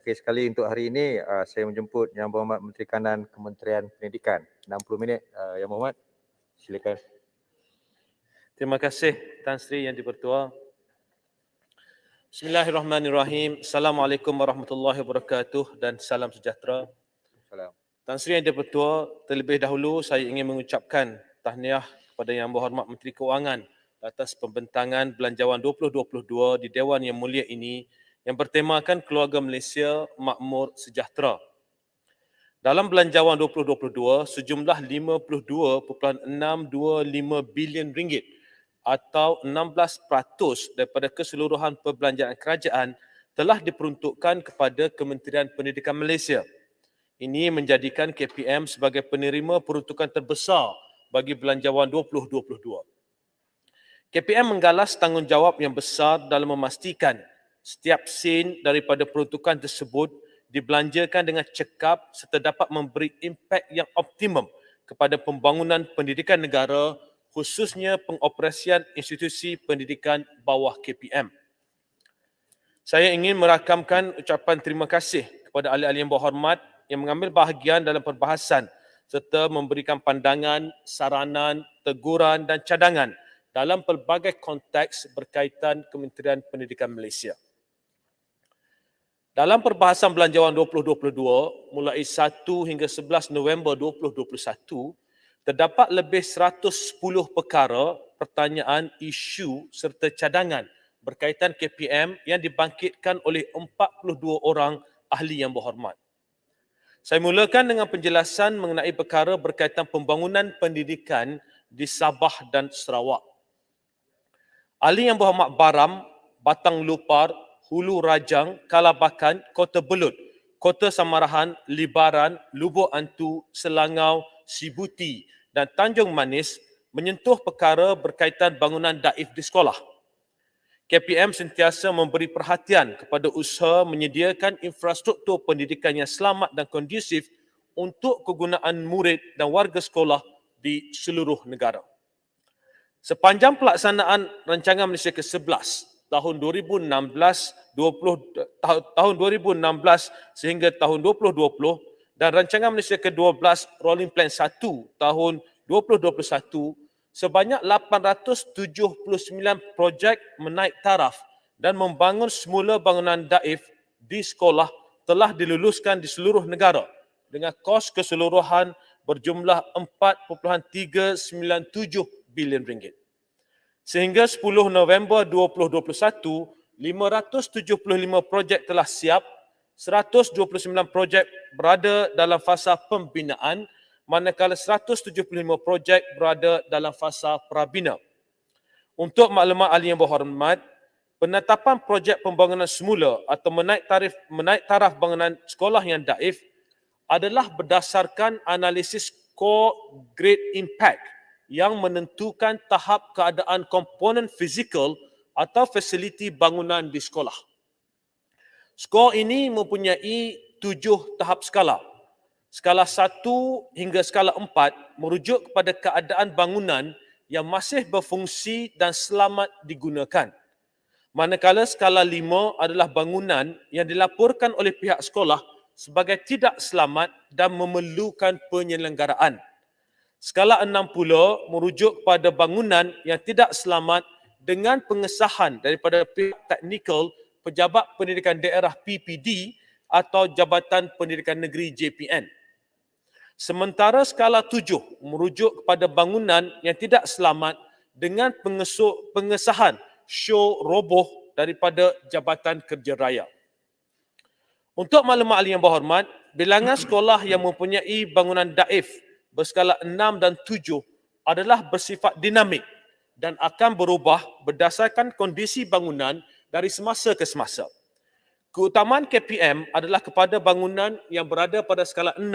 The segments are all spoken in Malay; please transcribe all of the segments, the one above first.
Okey, sekali untuk hari ini saya menjemput Yang Berhormat Menteri Kanan Kementerian Pendidikan. 60 minit, Yang Berhormat. Silakan. Terima kasih Tan Sri Yang di-Pertua. Bismillahirrahmanirrahim. Assalamualaikum warahmatullahi wabarakatuh dan salam sejahtera. Salam. Tan Sri Yang di-Pertua, terlebih dahulu saya ingin mengucapkan tahniah kepada Yang Berhormat Menteri Keuangan atas pembentangan Belanjawan 2022 di Dewan Yang Mulia ini yang bertemakan Keluarga Malaysia Makmur Sejahtera. Dalam Belanjawan 2022, sejumlah 52.625 bilion ringgit atau 16% daripada keseluruhan perbelanjaan kerajaan telah diperuntukkan kepada Kementerian Pendidikan Malaysia. Ini menjadikan KPM sebagai penerima peruntukan terbesar bagi Belanjawan 2022. KPM menggalas tanggungjawab yang besar dalam memastikan setiap sen daripada peruntukan tersebut dibelanjakan dengan cekap serta dapat memberi impak yang optimum kepada pembangunan pendidikan negara, khususnya pengoperasian institusi pendidikan bawah KPM. Saya ingin merakamkan ucapan terima kasih kepada ahli-ahli yang berhormat yang mengambil bahagian dalam perbahasan serta memberikan pandangan, saranan, teguran dan cadangan dalam pelbagai konteks berkaitan Kementerian Pendidikan Malaysia. Dalam perbahasan Belanjawan 2022, mulai 1 hingga 11 November 2021, terdapat lebih 110 perkara, pertanyaan, isu serta cadangan berkaitan KPM yang dibangkitkan oleh 42 orang ahli yang berhormat. Saya mulakan dengan penjelasan mengenai perkara berkaitan pembangunan pendidikan di Sabah dan Sarawak. Ahli yang berhormat Baram, Batang Lupar, Hulu Rajang, Kalabakan, Kota Belud, Kota Samarahan, Libaran, Lubuk Antu, Selangau, Sibuti dan Tanjung Manis menyentuh perkara berkaitan bangunan daif di sekolah. KPM sentiasa memberi perhatian kepada usaha menyediakan infrastruktur pendidikan yang selamat dan kondusif untuk kegunaan murid dan warga sekolah di seluruh negara. Sepanjang pelaksanaan Rancangan Malaysia ke-11 tahun 2016 sehingga tahun 2020 dan Rancangan Malaysia ke-12 Rolling Plan 1 tahun 2021, sebanyak 879 projek menaik taraf dan membangun semula bangunan daif di sekolah telah diluluskan di seluruh negara dengan kos keseluruhan berjumlah 4.397 bilion ringgit. Sehingga 10 November 2021, 575 projek telah siap, 129 projek berada dalam fasa pembinaan, manakala 175 projek berada dalam fasa prabina. Untuk maklumat ahli yang berhormat, penetapan projek pembangunan semula atau menaik taraf bangunan sekolah yang daif adalah berdasarkan analisis core grade impact yang menentukan tahap keadaan komponen fizikal atau fasiliti bangunan di sekolah. Skor ini mempunyai 7 tahap skala. Skala 1 hingga skala 4 merujuk kepada keadaan bangunan yang masih berfungsi dan selamat digunakan. Manakala skala 5 adalah bangunan yang dilaporkan oleh pihak sekolah sebagai tidak selamat dan memerlukan penyelenggaraan. Skala 6 pula merujuk kepada bangunan yang tidak selamat dengan pengesahan daripada pihak teknikal Pejabat Pendidikan Daerah PPD atau Jabatan Pendidikan Negeri JPN. Sementara skala 7 merujuk kepada bangunan yang tidak selamat dengan pengesahan show roboh daripada Jabatan Kerja Raya. Untuk maklumat ahli yang berhormat, bilangan sekolah yang mempunyai bangunan daif berskala 6 dan 7 adalah bersifat dinamik dan akan berubah berdasarkan kondisi bangunan dari semasa ke semasa. Keutamaan KPM adalah kepada bangunan yang berada pada skala 6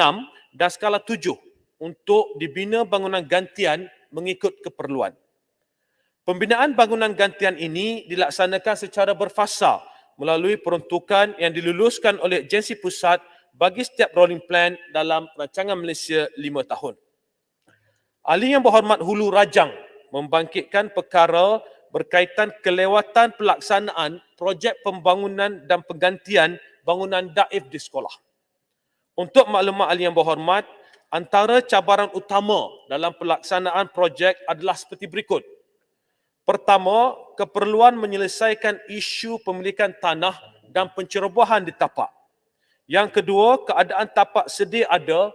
dan skala 7 untuk dibina bangunan gantian mengikut keperluan. Pembinaan bangunan gantian ini dilaksanakan secara berfasa melalui peruntukan yang diluluskan oleh agensi pusat bagi setiap rolling plan dalam Rancangan Malaysia 5 tahun. Ahli yang berhormat Hulu Rajang membangkitkan perkara berkaitan kelewatan pelaksanaan projek pembangunan dan penggantian bangunan daif di sekolah. Untuk maklumat ahli yang berhormat, antara cabaran utama dalam pelaksanaan projek adalah seperti berikut. Pertama, keperluan menyelesaikan isu pemilikan tanah dan pencerobohan di tapak. Yang kedua, keadaan tapak sedia ada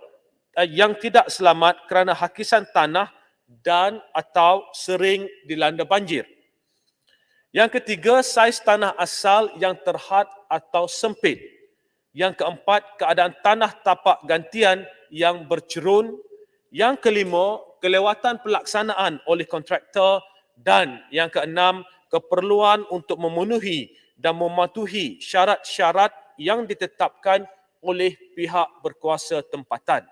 yang tidak selamat kerana hakisan tanah dan atau sering dilanda banjir. Yang ketiga, saiz tanah asal yang terhad atau sempit. Yang keempat, keadaan tanah tapak gantian yang bercerun. Yang kelima, kelewatan pelaksanaan oleh kontraktor. Dan yang keenam, keperluan untuk memenuhi dan mematuhi syarat-syarat yang ditetapkan oleh pihak berkuasa tempatan.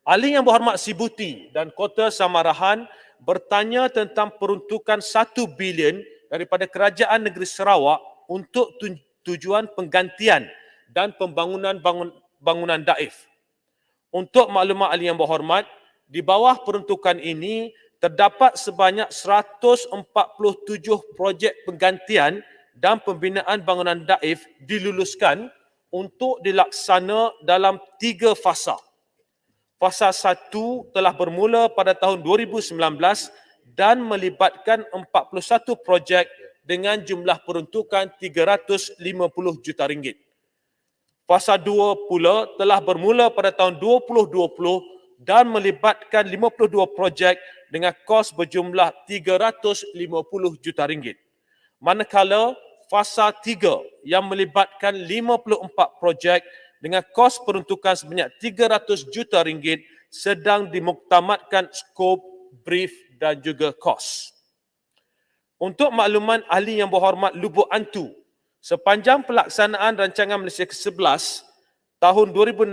Ahli yang berhormat Sibuti dan Kota Samarahan bertanya tentang peruntukan 1 bilion daripada Kerajaan Negeri Sarawak untuk tujuan penggantian dan pembangunan bangunan daif. Untuk maklumat ahli yang berhormat, di bawah peruntukan ini terdapat sebanyak 147 projek penggantian dan pembinaan bangunan daif diluluskan untuk dilaksana dalam 3 fasa. Fasa 1 telah bermula pada tahun 2019 dan melibatkan 41 projek dengan jumlah peruntukan 350 juta ringgit. Fasa 2 pula telah bermula pada tahun 2020 dan melibatkan 52 projek dengan kos berjumlah 350 juta ringgit. Manakala fasa 3 yang melibatkan 54 projek dengan kos peruntukan sebanyak 300 juta ringgit sedang dimuktamadkan skop, brief dan juga kos. Untuk makluman ahli yang berhormat Lubuk Antu, sepanjang pelaksanaan rancangan Malaysia ke-11 tahun 2016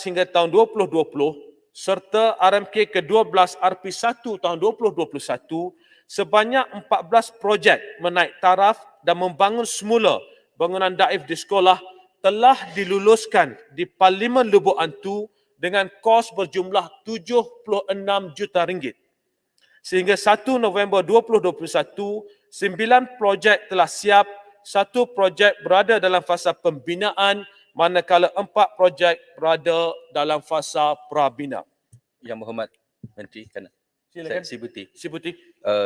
hingga tahun 2020 serta RMK ke-12 RP1 tahun 2021, sebanyak 14 projek menaik taraf dan membangun semula bangunan daif di sekolah telah diluluskan di Parlimen Lubuk Antu dengan kos berjumlah 76 juta ringgit. Sehingga 1 November 2021, 9 projek telah siap, 1 projek berada dalam fasa pembinaan, manakala 4 projek berada dalam fasa prabina. Yang Berhormat Menteri Kanan. Silakan. Sibuti.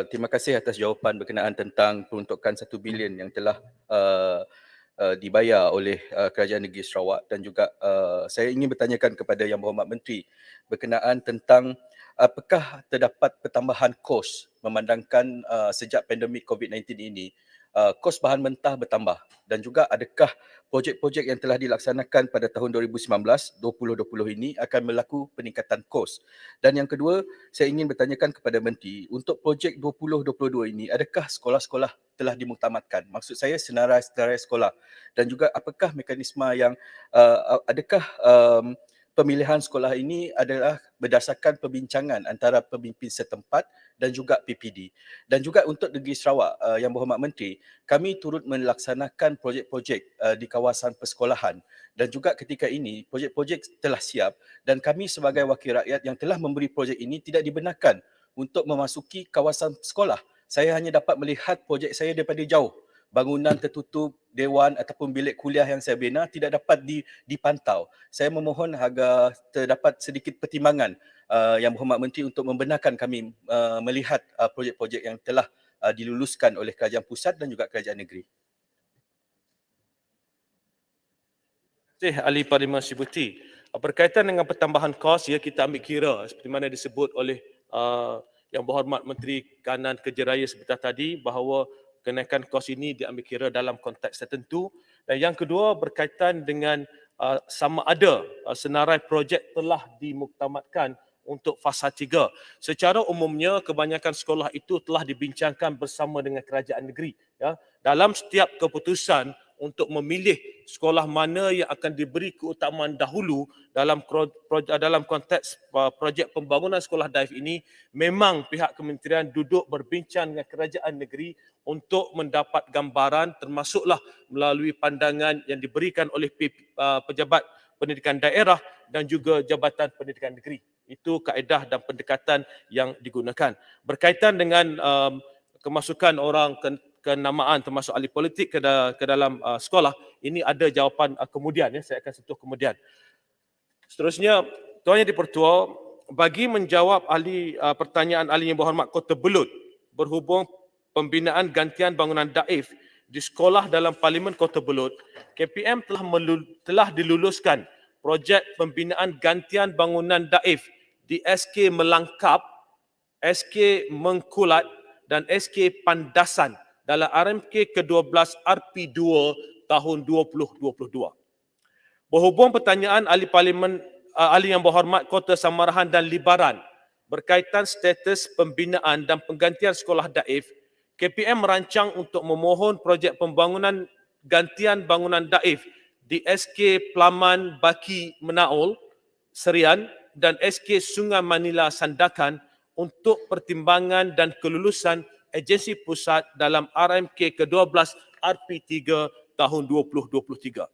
Terima kasih atas jawapan berkenaan tentang peruntukan 1 bilion yang telah dibayar oleh Kerajaan Negeri Sarawak, dan juga saya ingin bertanyakan kepada Yang Berhormat Menteri berkenaan tentang apakah terdapat pertambahan kos memandangkan sejak pandemik COVID-19 ini kos bahan mentah bertambah, dan juga adakah projek-projek yang telah dilaksanakan pada tahun 2019-2020 ini akan berlaku peningkatan kos. Dan yang kedua, saya ingin bertanyakan kepada Menteri, untuk projek 2022 ini adakah sekolah-sekolah telah dimuktamadkan? Maksud saya senarai-senarai sekolah, dan juga apakah mekanisme yang adakah pemilihan sekolah ini adalah berdasarkan perbincangan antara pemimpin setempat dan juga PPD. Dan juga untuk Negeri Sarawak, Yang Berhormat Menteri, kami turut melaksanakan projek-projek di kawasan persekolahan, dan juga ketika ini projek-projek telah siap dan kami sebagai wakil rakyat yang telah memberi projek ini tidak dibenarkan untuk memasuki kawasan sekolah. Saya hanya dapat melihat projek saya daripada jauh. Bangunan tertutup, dewan ataupun bilik kuliah yang saya bina tidak dapat dipantau. Saya memohon agar terdapat sedikit pertimbangan Yang Berhormat Menteri untuk membenarkan kami melihat projek-projek yang telah diluluskan oleh Kerajaan Pusat dan juga Kerajaan Negeri. Terima kasih Ahli Parlimen Sibuti. Berkaitan dengan pertambahan kos, ya, kita ambil kira seperti mana disebut oleh Yang Berhormat Menteri Kanan Kerja Raya sebentar tadi, bahawa kenaikan kos ini diambil kira dalam konteks tertentu. Dan yang kedua, berkaitan dengan sama ada senarai projek telah dimuktamadkan untuk fasa 3. Secara umumnya, kebanyakan sekolah itu telah dibincangkan bersama dengan kerajaan negeri. Ya. Dalam setiap keputusan untuk memilih sekolah mana yang akan diberi keutamaan dahulu dalam konteks projek pembangunan sekolah daif ini, memang pihak kementerian duduk berbincang dengan kerajaan negeri untuk mendapat gambaran, termasuklah melalui pandangan yang diberikan oleh pejabat pendidikan daerah dan juga Jabatan Pendidikan Negeri. Itu kaedah dan pendekatan yang digunakan. Berkaitan dengan kemasukan orang kenamaan termasuk ahli politik ke dalam sekolah, ini ada jawapan kemudian, ya, saya akan sentuh kemudian. Seterusnya, Tuan Yang di-Pertua, bagi menjawab pertanyaan ahli yang berhormat Kota Belud berhubung pembinaan gantian bangunan daif di sekolah dalam Parlimen Kota Belud, KPM telah diluluskan projek pembinaan gantian bangunan daif di SK Melangkap, SK Mengkulat dan SK Pandasan dalam RMK ke-12 RP2 tahun 2022. Berhubung pertanyaan ahli Parlimen ahli yang berhormat Kota Samarahan dan Libaran berkaitan status pembinaan dan penggantian sekolah daif, KPM merancang untuk memohon projek pembangunan gantian bangunan daif di SK Pelaman Baki Menaul, Serian dan SK Sungai Manila Sandakan untuk pertimbangan dan kelulusan agensi pusat dalam RMK ke-12 RP3 tahun 2023.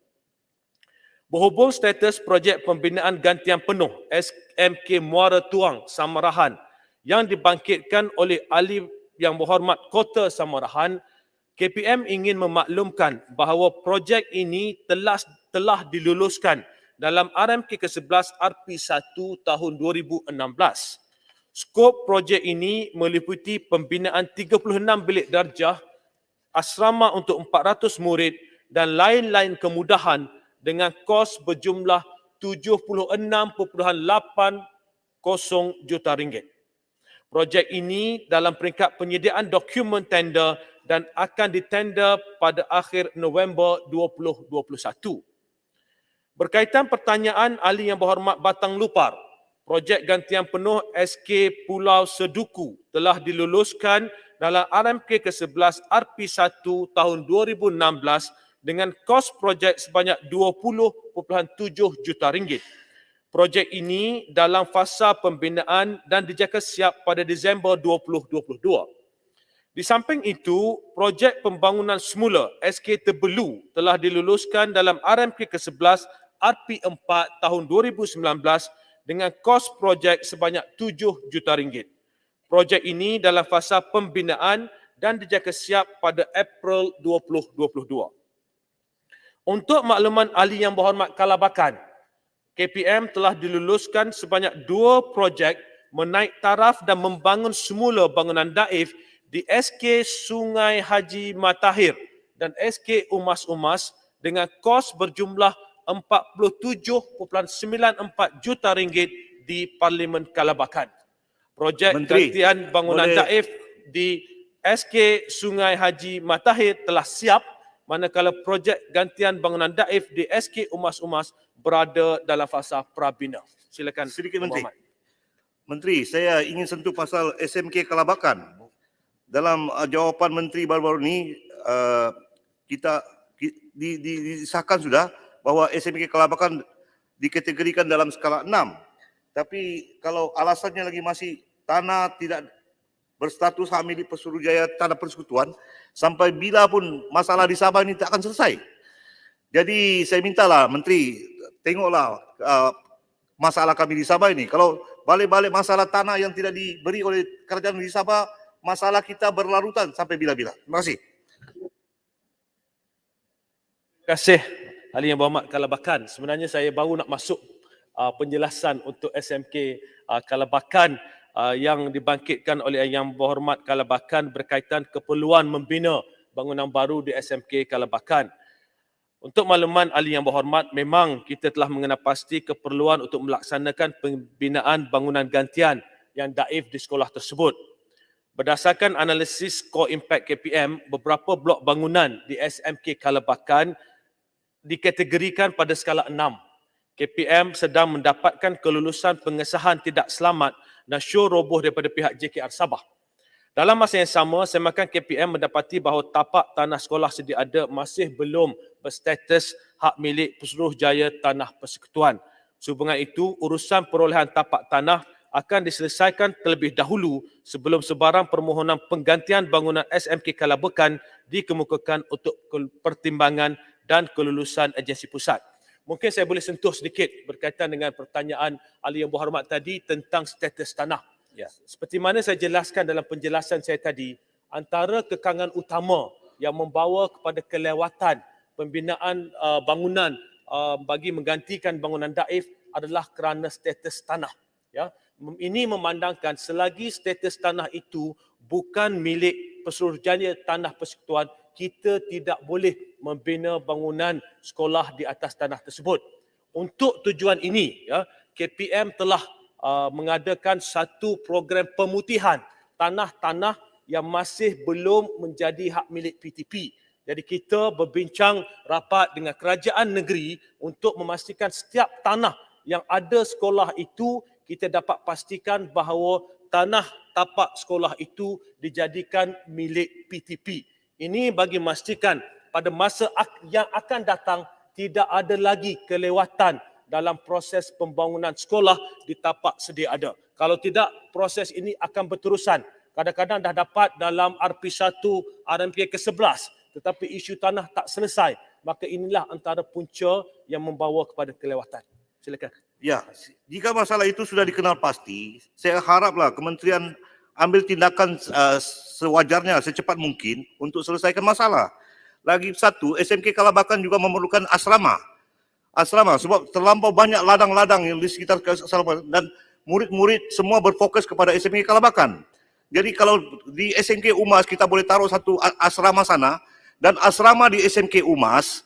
Berhubung status projek pembinaan gantian penuh SMK Muara Tuang Samarahan yang dibangkitkan oleh ahli yang berhormat Kota Samarahan, KPM ingin memaklumkan bahawa projek ini telah diluluskan dalam RMK ke-11 RP1 tahun 2016. Skop projek ini meliputi pembinaan 36 bilik darjah, asrama untuk 400 murid dan lain-lain kemudahan dengan kos berjumlah 76.80 juta ringgit. Projek ini dalam peringkat penyediaan dokumen tender dan akan ditender pada akhir November 2021. Berkaitan pertanyaan ahli yang berhormat Batang Lupar, projek gantian penuh SK Pulau Seduku telah diluluskan dalam RMK ke-11 RP1 tahun 2016 dengan kos projek sebanyak 20.7 juta ringgit. Projek ini dalam fasa pembinaan dan dijangka siap pada Disember 2022. Di samping itu, projek pembangunan semula SK Tebelu telah diluluskan dalam RMK ke-11 RP4 tahun 2019 dengan kos projek sebanyak 7 juta ringgit. Projek ini dalam fasa pembinaan dan dijangka siap pada April 2022. Untuk makluman ahli yang berhormat Kalabakan, KPM telah diluluskan sebanyak 2 projek menaik taraf dan membangun semula bangunan daif di SK Sungai Haji Matahir dan SK Umas Umas dengan kos berjumlah 47.94 juta ringgit di Parlimen Kalabakan. Projek gantian bangunan daif di SK Sungai Haji Matahir telah siap, manakala projek gantian bangunan daif di SK Umas Umas berada dalam fasa prabina. Silakan. Sedikit Menteri. Menteri, saya ingin sentuh pasal SMK Kalabakan. Dalam jawapan Menteri baru-baru ini, kita disahkan sudah bahawa SMK Kalabakan dikategorikan dalam skala 6. Tapi kalau alasannya lagi masih tanah tidak berstatus hak milik Pesuruhjaya tanah persekutuan, sampai bila pun masalah di Sabah ini tak akan selesai. Jadi saya mintalah Menteri, tengoklah masalah kami di Sabah ini. Kalau balik-balik masalah tanah yang tidak diberi oleh kerajaan di Sabah, masalah kita berlarutan sampai bila-bila. Terima kasih. Terima kasih ahli yang berhormat Kalabakan. Sebenarnya saya baru nak masuk penjelasan untuk SMK Kalabakan yang dibangkitkan oleh Yang Berhormat Kalabakan berkaitan keperluan membina bangunan baru di SMK Kalabakan. Untuk makluman ahli yang berhormat, memang kita telah mengenal pasti keperluan untuk melaksanakan pembinaan bangunan gantian yang daif di sekolah tersebut. Berdasarkan analisis Core Impact KPM, beberapa blok bangunan di SMK Kalabakan dikategorikan pada skala 6. KPM sedang mendapatkan kelulusan pengesahan tidak selamat dan syur roboh daripada pihak JKR Sabah. Dalam masa yang sama, semakan KPM mendapati bahawa tapak tanah sekolah sedia ada masih belum berstatus hak milik Pesuruhjaya Tanah Persekutuan. Sehubungan itu, urusan perolehan tapak tanah akan diselesaikan terlebih dahulu sebelum sebarang permohonan penggantian bangunan SMK Kalabakan dikemukakan untuk pertimbangan dan kelulusan agensi pusat. Mungkin saya boleh sentuh sedikit berkaitan dengan pertanyaan ahli yang berhormat tadi tentang status tanah. Ya. Seperti mana saya jelaskan dalam penjelasan saya tadi, antara kekangan utama yang membawa kepada kelewatan pembinaan bangunan bagi menggantikan bangunan daif adalah kerana status tanah. Ya, ini memandangkan selagi status tanah itu bukan milik Pesuruhjaya Tanah Persekutuan, kita tidak boleh membina bangunan sekolah di atas tanah tersebut. Untuk tujuan ini, ya, KPM telah mengadakan satu program pemutihan tanah-tanah yang masih belum menjadi hak milik PTP. Jadi kita berbincang rapat dengan kerajaan negeri untuk memastikan setiap tanah yang ada sekolah itu kita dapat pastikan bahawa tanah tapak sekolah itu dijadikan milik PTP. Ini bagi memastikan pada masa yang akan datang tidak ada lagi kelewatan dalam proses pembangunan sekolah di tapak sedia ada. Kalau tidak, proses ini akan berterusan. Kadang-kadang dah dapat dalam RP1, RMP ke-11, tetapi isu tanah tak selesai. Maka inilah antara punca yang membawa kepada kelewatan. Silakan. Ya, jika masalah itu sudah dikenal pasti, saya haraplah kementerian ambil tindakan sewajarnya, secepat mungkin untuk selesaikan masalah. Lagi satu, SMK Kalabakan juga memerlukan asrama. Asrama sebab terlampau banyak ladang-ladang yang di sekitar asrama dan murid-murid semua berfokus kepada SMK Kalabakan. Jadi kalau di SMK Umas kita boleh taruh satu asrama sana dan asrama di SMK Umas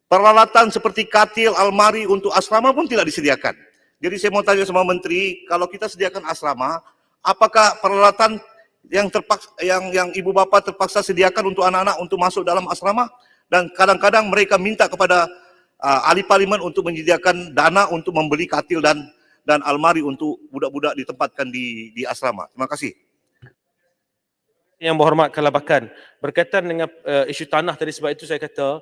peralatan seperti katil, almari untuk asrama pun tidak disediakan. Jadi saya mau tanya sama Menteri, kalau kita sediakan asrama, apakah peralatan yang terpaksa, yang ibu bapa terpaksa sediakan untuk anak-anak untuk masuk dalam asrama? Dan kadang-kadang mereka minta kepada ahli parlimen untuk menyediakan dana untuk membeli katil dan almari untuk budak-budak ditempatkan di asrama. Terima kasih. Yang berhormat Kalabakan, berkaitan dengan isu tanah tadi, sebab itu saya kata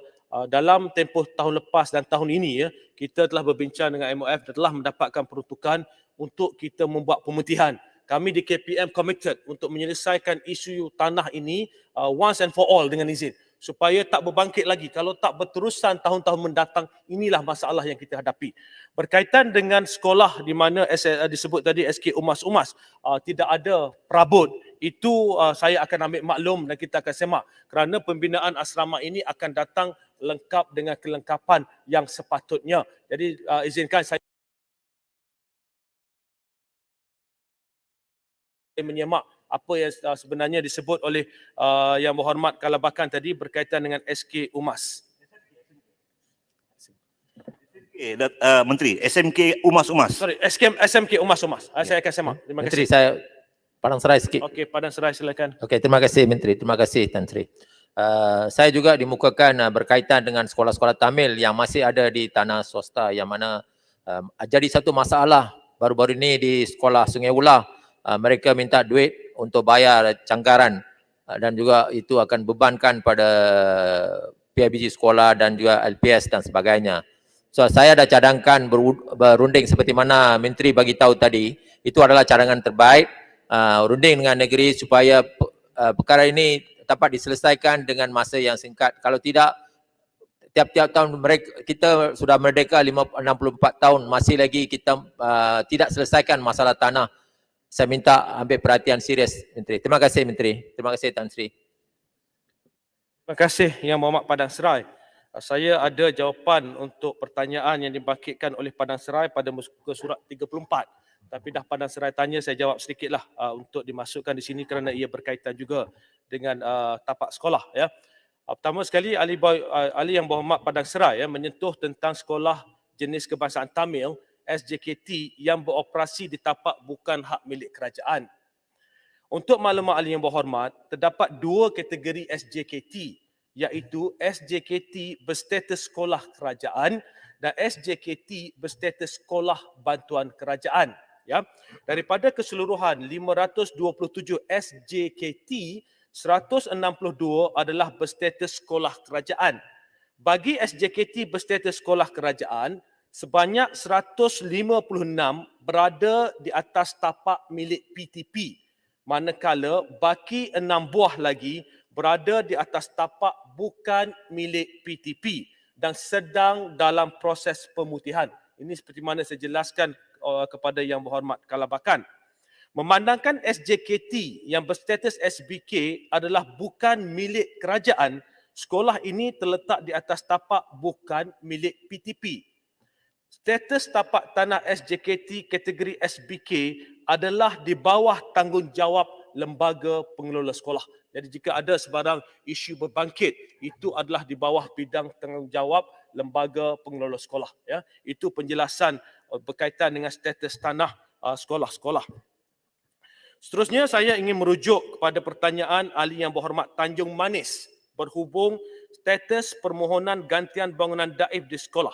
dalam tempoh tahun lepas dan tahun ini, ya, kita telah berbincang dengan MOF dan telah mendapatkan peruntukan untuk kita membuat pemutihan. Kami di KPM committed untuk menyelesaikan isu tanah ini once and for all dengan izin, supaya tak berbangkit lagi. Kalau tak berterusan tahun-tahun mendatang, inilah masalah yang kita hadapi. Berkaitan dengan sekolah di mana disebut tadi SK Umas-Umas, tidak ada perabot. Itu saya akan ambil maklum dan kita akan semak kerana pembinaan asrama ini akan datang lengkap dengan kelengkapan yang sepatutnya. Jadi izinkan saya menyemak apa yang sebenarnya disebut oleh Yang Berhormat Kalabakan tadi berkaitan dengan SK Umas. Menteri, SMK Umas-Umas. Sorry, SMK Umas-Umas. Saya akan semak. Terima kasih. Menteri, saya Padang Serai sikit. Okey, Padang Serai silakan. Okey, terima kasih Menteri. Terima kasih Tan Sri. Saya juga dimukakan berkaitan dengan sekolah-sekolah Tamil yang masih ada di tanah swasta yang mana jadi satu masalah baru-baru ini di sekolah Sungai Ulah. Mereka minta duit untuk bayar canggaran dan juga itu akan bebankan pada PIBG sekolah dan juga LPS dan sebagainya. So saya dah cadangkan berunding seperti mana Menteri bagi tahu tadi, itu adalah cadangan terbaik, runding dengan negeri supaya perkara ini dapat diselesaikan dengan masa yang singkat. Kalau tidak, tiap-tiap tahun kita sudah merdeka 64 tahun, masih lagi kita tidak selesaikan masalah tanah. Saya minta ambil perhatian serius Menteri. Terima kasih Menteri. Terima kasih Tan Sri. Terima kasih Yang Berhormat Padang Serai. Saya ada jawapan untuk pertanyaan yang dibangkitkan oleh Padang Serai pada muka surat 34. Tapi dah Padang Serai tanya, saya jawab sedikitlah untuk dimasukkan di sini kerana ia berkaitan juga dengan tapak sekolah. Ya. Pertama sekali, ahli Yang Berhormat Padang Serai menyentuh tentang sekolah jenis kebangsaan Tamil SJKT yang beroperasi di tapak bukan hak milik kerajaan. Untuk maklumat ahli yang berhormat, terdapat dua kategori SJKT, iaitu SJKT berstatus sekolah kerajaan dan SJKT berstatus sekolah bantuan kerajaan. Ya, daripada keseluruhan 527 SJKT, 162 adalah berstatus sekolah kerajaan. Bagi SJKT berstatus sekolah kerajaan, sebanyak 156 berada di atas tapak milik PTP, manakala baki 6 buah lagi berada di atas tapak bukan milik PTP dan sedang dalam proses pemutihan. Ini seperti mana saya jelaskan kepada Yang Berhormat Kalabakan. Memandangkan SJKT yang berstatus SBK adalah bukan milik kerajaan, sekolah ini terletak di atas tapak bukan milik PTP. Status tapak tanah SJKT kategori SBK adalah di bawah tanggungjawab lembaga pengelola sekolah. Jadi jika ada sebarang isu berbangkit, itu adalah di bawah bidang tanggungjawab lembaga pengelola sekolah. Ya, itu penjelasan berkaitan dengan status tanah sekolah-sekolah. Seterusnya saya ingin merujuk kepada pertanyaan ahli yang berhormat Tanjung Manis berhubung status permohonan gantian bangunan daif di sekolah.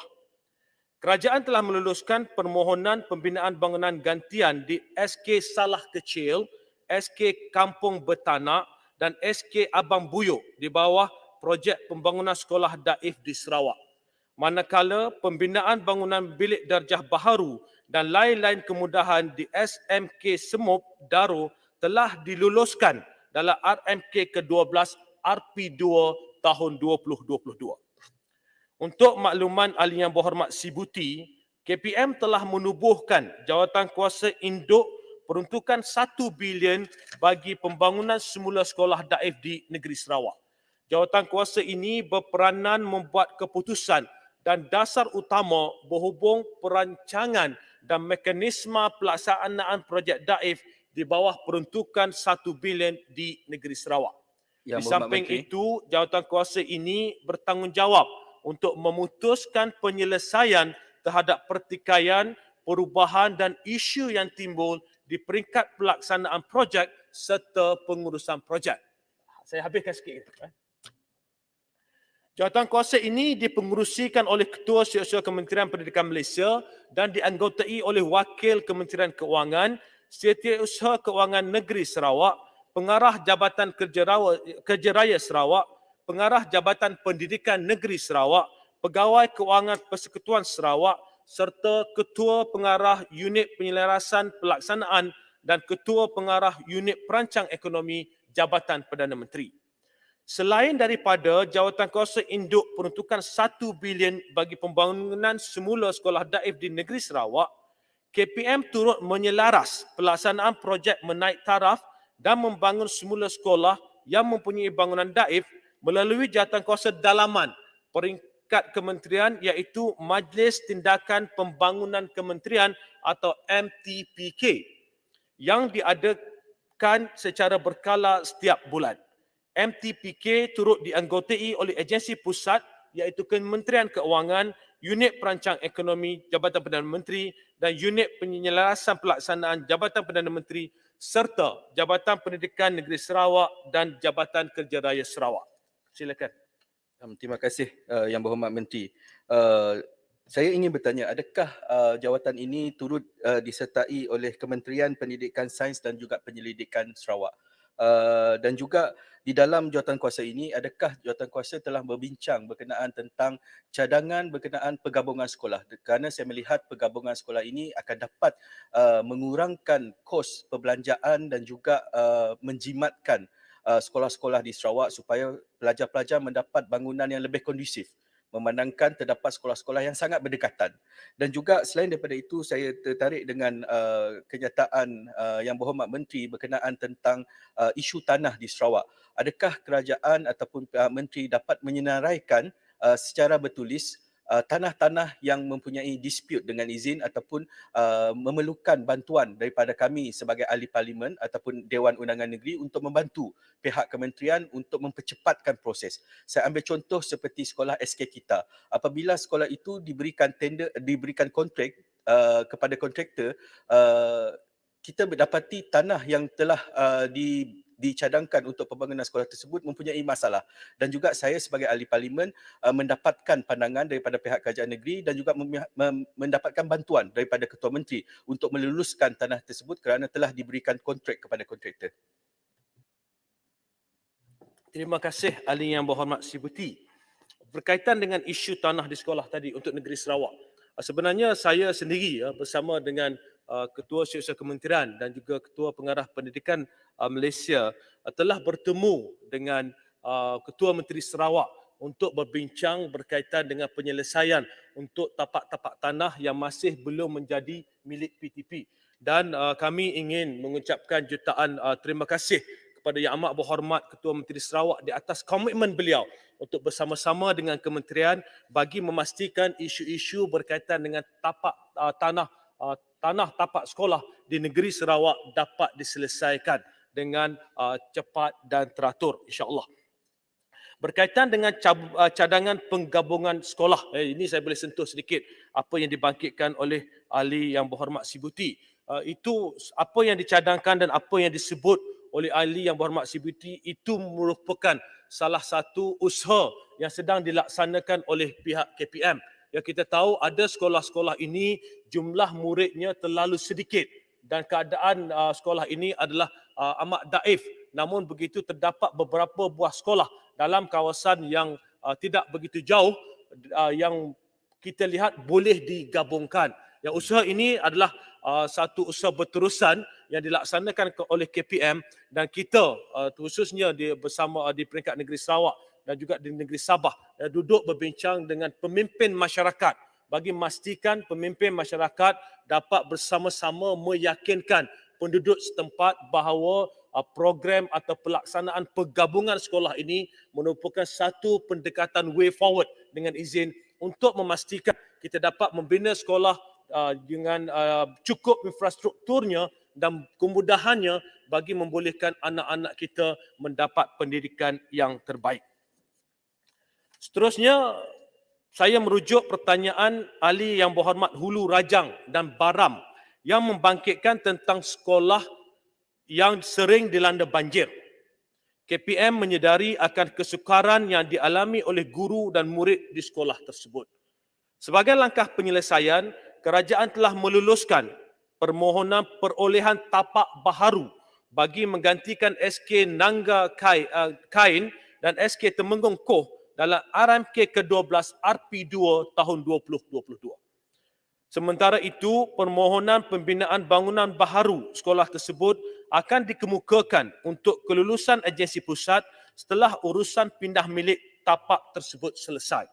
Kerajaan telah meluluskan permohonan pembinaan bangunan gantian di SK Salah Kecil, SK Kampung Betanak dan SK Abang Buyuk di bawah projek pembangunan sekolah daif di Sarawak. Manakala pembinaan bangunan bilik darjah baharu dan lain-lain kemudahan di SMK Semup Daro telah diluluskan dalam RMK ke-12 RP2 tahun 2022. Untuk makluman ahli yang berhormat Sibuti, KPM telah menubuhkan jawatankuasa induk peruntukan 1 bilion bagi pembangunan semula sekolah daif di negeri Sarawak. Jawatankuasa ini berperanan membuat keputusan dan dasar utama berhubung perancangan dan mekanisme pelaksanaan projek daif di bawah peruntukan 1 bilion di negeri Sarawak. Di Yang samping Berhormat Menteri. itu, jawatankuasa ini bertanggungjawab untuk memutuskan penyelesaian terhadap pertikaian, perubahan dan isu yang timbul di peringkat pelaksanaan projek serta pengurusan projek. Saya habiskan sikit. Jawatankuasa ini dipengerusikan oleh Ketua Setiausaha Kementerian Pendidikan Malaysia dan dianggotai oleh Wakil Kementerian Keuangan, Setiausaha Keuangan Negeri Sarawak, Pengarah Jabatan Kerja Raya Sarawak, Pengarah Jabatan Pendidikan Negeri Sarawak, Pegawai Keuangan Persekutuan Sarawak serta Ketua Pengarah Unit Penyelarasan Pelaksanaan dan Ketua Pengarah Unit Perancang Ekonomi Jabatan Perdana Menteri. Selain daripada jawatankuasa induk peruntukan 1 bilion bagi pembangunan semula sekolah daif di negeri Sarawak, KPM turut menyelaras pelaksanaan projek menaik taraf dan membangun semula sekolah yang mempunyai bangunan daif melalui jawatankuasa dalaman peringkat kementerian iaitu Majlis Tindakan Pembangunan Kementerian atau MTPK yang diadakan secara berkala setiap bulan. MTPK turut dianggotai oleh agensi pusat iaitu Kementerian Keuangan, Unit Perancang Ekonomi Jabatan Perdana Menteri dan Unit Penyelarasan Pelaksanaan Jabatan Perdana Menteri serta Jabatan Pendidikan Negeri Sarawak dan Jabatan Kerja Raya Sarawak. Silakan. Terima kasih Yang Berhormat Menteri. Saya ingin bertanya, adakah jawatan ini turut disertai oleh Kementerian Pendidikan Sains dan juga Penyelidikan Sarawak? Dan juga di dalam jawatankuasa ini, adakah jawatankuasa telah berbincang berkenaan tentang cadangan berkenaan pergabungan sekolah? Kerana saya melihat pergabungan sekolah ini akan dapat mengurangkan kos perbelanjaan dan juga menjimatkan sekolah-sekolah di Sarawak supaya pelajar-pelajar mendapat bangunan yang lebih kondusif, memandangkan terdapat sekolah-sekolah yang sangat berdekatan. Dan juga selain daripada itu, saya tertarik dengan kenyataan Yang Berhormat Menteri berkenaan tentang isu tanah di Sarawak. Adakah kerajaan ataupun pihak menteri dapat menyenaraikan secara bertulis tanah-tanah yang mempunyai dispute dengan izin ataupun memerlukan bantuan daripada kami sebagai ahli parlimen ataupun Dewan Undangan Negeri untuk membantu pihak kementerian untuk mempercepatkan proses. Saya ambil contoh seperti sekolah SK kita. Apabila sekolah itu diberikan tender, diberikan kontrak kepada kontraktor, kita mendapati tanah yang telah dicadangkan untuk pembangunan sekolah tersebut mempunyai masalah. Dan juga saya sebagai ahli parlimen mendapatkan pandangan daripada pihak kerajaan negeri dan juga mendapatkan bantuan daripada Ketua Menteri untuk meluluskan tanah tersebut kerana telah diberikan kontrak kepada kontraktor. Terima kasih ahli yang berhormat Sibuti. Berkaitan dengan isu tanah di sekolah tadi untuk negeri Sarawak. Sebenarnya saya sendiri bersama dengan Ketua Setiausaha Kementerian dan juga Ketua Pengarah Pendidikan Malaysia telah bertemu dengan Ketua Menteri Sarawak untuk berbincang berkaitan dengan penyelesaian untuk tapak-tapak tanah yang masih belum menjadi milik PTP. Dan kami ingin mengucapkan jutaan terima kasih kepada Yang Amat Berhormat Ketua Menteri Sarawak di atas komitmen beliau untuk bersama-sama dengan kementerian bagi memastikan isu-isu berkaitan dengan tapak tanah tapak sekolah di negeri Sarawak dapat diselesaikan dengan cepat dan teratur, insya-Allah. Berkaitan dengan cadangan penggabungan sekolah, ini saya boleh sentuh sedikit apa yang dibangkitkan oleh Ahli Yang Berhormat Sibuti. Itu apa yang dicadangkan dan apa yang disebut oleh Ahli Yang Berhormat Sibuti itu merupakan salah satu usaha yang sedang dilaksanakan oleh pihak KPM. Yang kita tahu ada sekolah-sekolah ini jumlah muridnya terlalu sedikit dan keadaan sekolah ini adalah amat daif. Namun begitu terdapat beberapa buah sekolah dalam kawasan yang tidak begitu jauh yang kita lihat boleh digabungkan. Yang usaha ini adalah satu usaha berterusan yang dilaksanakan oleh KPM dan kita khususnya bersama di peringkat negeri Sarawak dan juga di negeri Sabah duduk berbincang dengan pemimpin masyarakat bagi memastikan pemimpin masyarakat dapat bersama-sama meyakinkan penduduk setempat bahawa program atau pelaksanaan penggabungan sekolah ini merupakan satu pendekatan way forward dengan izin untuk memastikan kita dapat membina sekolah dengan cukup infrastrukturnya dan kemudahannya bagi membolehkan anak-anak kita mendapat pendidikan yang terbaik. Seterusnya, saya merujuk pertanyaan Ahli Yang Berhormat Hulu Rajang dan Baram yang membangkitkan tentang sekolah yang sering dilanda banjir. KPM menyedari akan kesukaran yang dialami oleh guru dan murid di sekolah tersebut. Sebagai langkah penyelesaian, kerajaan telah meluluskan permohonan perolehan tapak baharu bagi menggantikan SK Nangga Kain dan SK Temenggung Koh dalam RMK ke-12 RP2 tahun 2022. Sementara itu, permohonan pembinaan bangunan baharu sekolah tersebut akan dikemukakan untuk kelulusan agensi pusat setelah urusan pindah milik tapak tersebut selesai.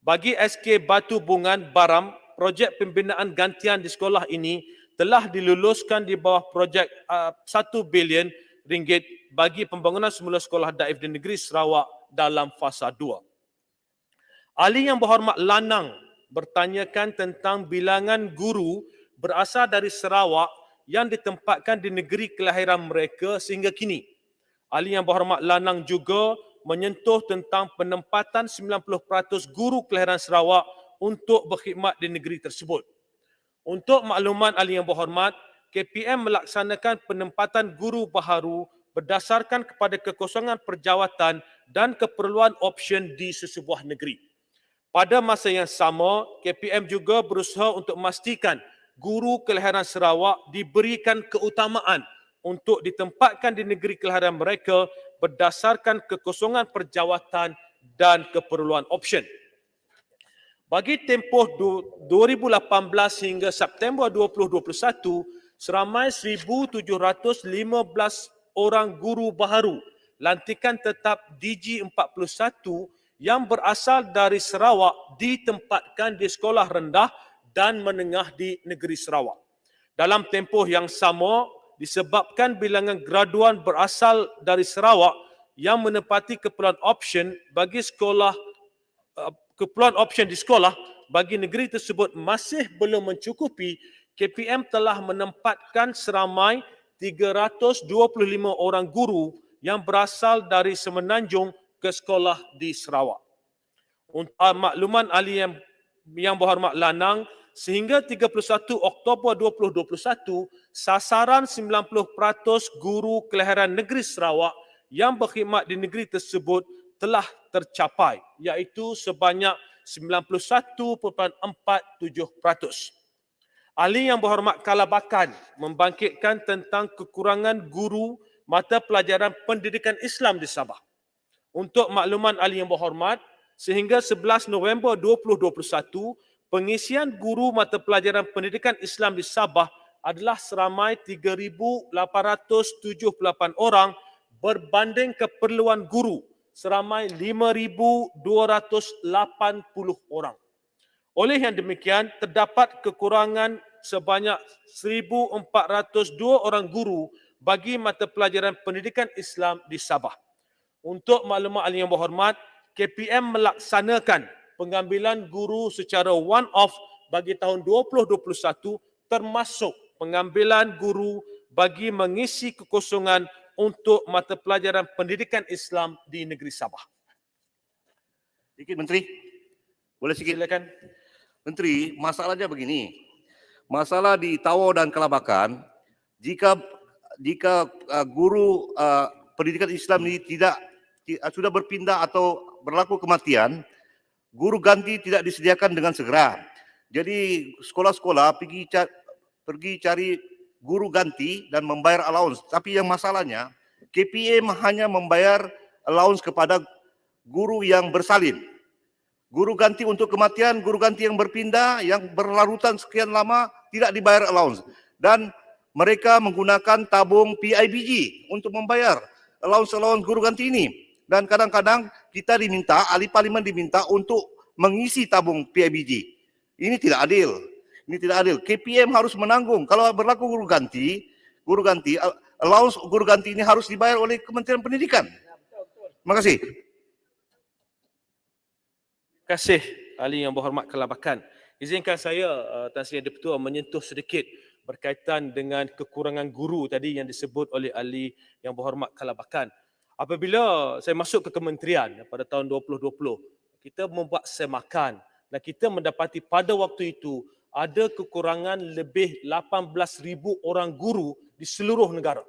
Bagi SK Batu Bungan Baram, projek pembinaan gantian di sekolah ini telah diluluskan di bawah projek 1 bilion ringgit bagi pembangunan semula sekolah daif di negeri Sarawak dalam fasa 2. Ahli Yang Berhormat Lanang bertanyakan tentang bilangan guru berasal dari Sarawak yang ditempatkan di negeri kelahiran mereka sehingga kini. Ahli Yang Berhormat Lanang juga menyentuh tentang penempatan 90% guru kelahiran Sarawak untuk berkhidmat di negeri tersebut. Untuk makluman Ahli Yang Berhormat, KPM melaksanakan penempatan guru baharu berdasarkan kepada kekosongan perjawatan dan keperluan option di sesebuah negeri. Pada masa yang sama, KPM juga berusaha untuk memastikan guru kelahiran Sarawak diberikan keutamaan untuk ditempatkan di negeri kelahiran mereka berdasarkan kekosongan perjawatan dan keperluan option. Bagi tempoh 2018 hingga September 2021, seramai 1,715 orang guru baharu lantikan tetap DG41 yang berasal dari Sarawak ditempatkan di sekolah rendah dan menengah di negeri Sarawak. Dalam tempoh yang sama, disebabkan bilangan graduan berasal dari Sarawak yang menepati keperluan option bagi sekolah di sekolah bagi negeri tersebut masih belum mencukupi, KPM telah menempatkan seramai 325 orang guru yang berasal dari Semenanjung ke sekolah di Sarawak. Untuk makluman Ahli Yang Berhormat Lanang, sehingga 31 Oktober 2021, sasaran 90% guru kelahiran negeri Sarawak yang berkhidmat di negeri tersebut telah tercapai, iaitu sebanyak 91.47%. Ahli Yang Berhormat Kalabakan membangkitkan tentang kekurangan guru mata pelajaran pendidikan Islam di Sabah. Untuk makluman Ahli Yang Berhormat, sehingga 11 November 2021, pengisian guru mata pelajaran pendidikan Islam di Sabah adalah seramai 3,878 orang berbanding keperluan guru seramai 5,280 orang. Oleh yang demikian, terdapat kekurangan sebanyak 1,402 orang guru bagi mata pelajaran pendidikan Islam di Sabah. Untuk maklumat ahli yang berhormat, KPM melaksanakan pengambilan guru secara one-off bagi tahun 2021 termasuk pengambilan guru bagi mengisi kekosongan untuk mata pelajaran pendidikan Islam di negeri Sabah. Sikit Menteri. Boleh sikit? Silakan. Menteri, masalahnya begini. Masalah di Tawau dan Kelabakan, jika guru pendidikan Islam ini sudah berpindah atau berlaku kematian, guru ganti tidak disediakan dengan segera. Jadi sekolah-sekolah pergi cari guru ganti dan membayar allowance. Tapi yang masalahnya, KPM hanya membayar allowance kepada guru yang bersalin. Guru ganti untuk kematian, guru ganti yang berpindah, yang berlarutan sekian lama tidak dibayar allowance. Dan mereka menggunakan tabung PIBG untuk membayar allowance guru ganti ini. Dan kadang-kadang kita diminta, ahli parlimen diminta untuk mengisi tabung PIBG. Ini tidak adil. Ini tidak adil. KPM harus menanggung. Kalau berlaku guru ganti, allowance guru ganti ini harus dibayar oleh Kementerian Pendidikan. Terima kasih. Terima kasih ahli yang berhormat Kelabakan. Izinkan saya Tan Sri Yang Di-Pertua menyentuh sedikit berkaitan dengan kekurangan guru tadi yang disebut oleh ahli yang berhormat Kelabakan. Apabila saya masuk ke kementerian pada tahun 2020, kita membuat semakan dan kita mendapati pada waktu itu ada kekurangan lebih 18,000 orang guru di seluruh negara.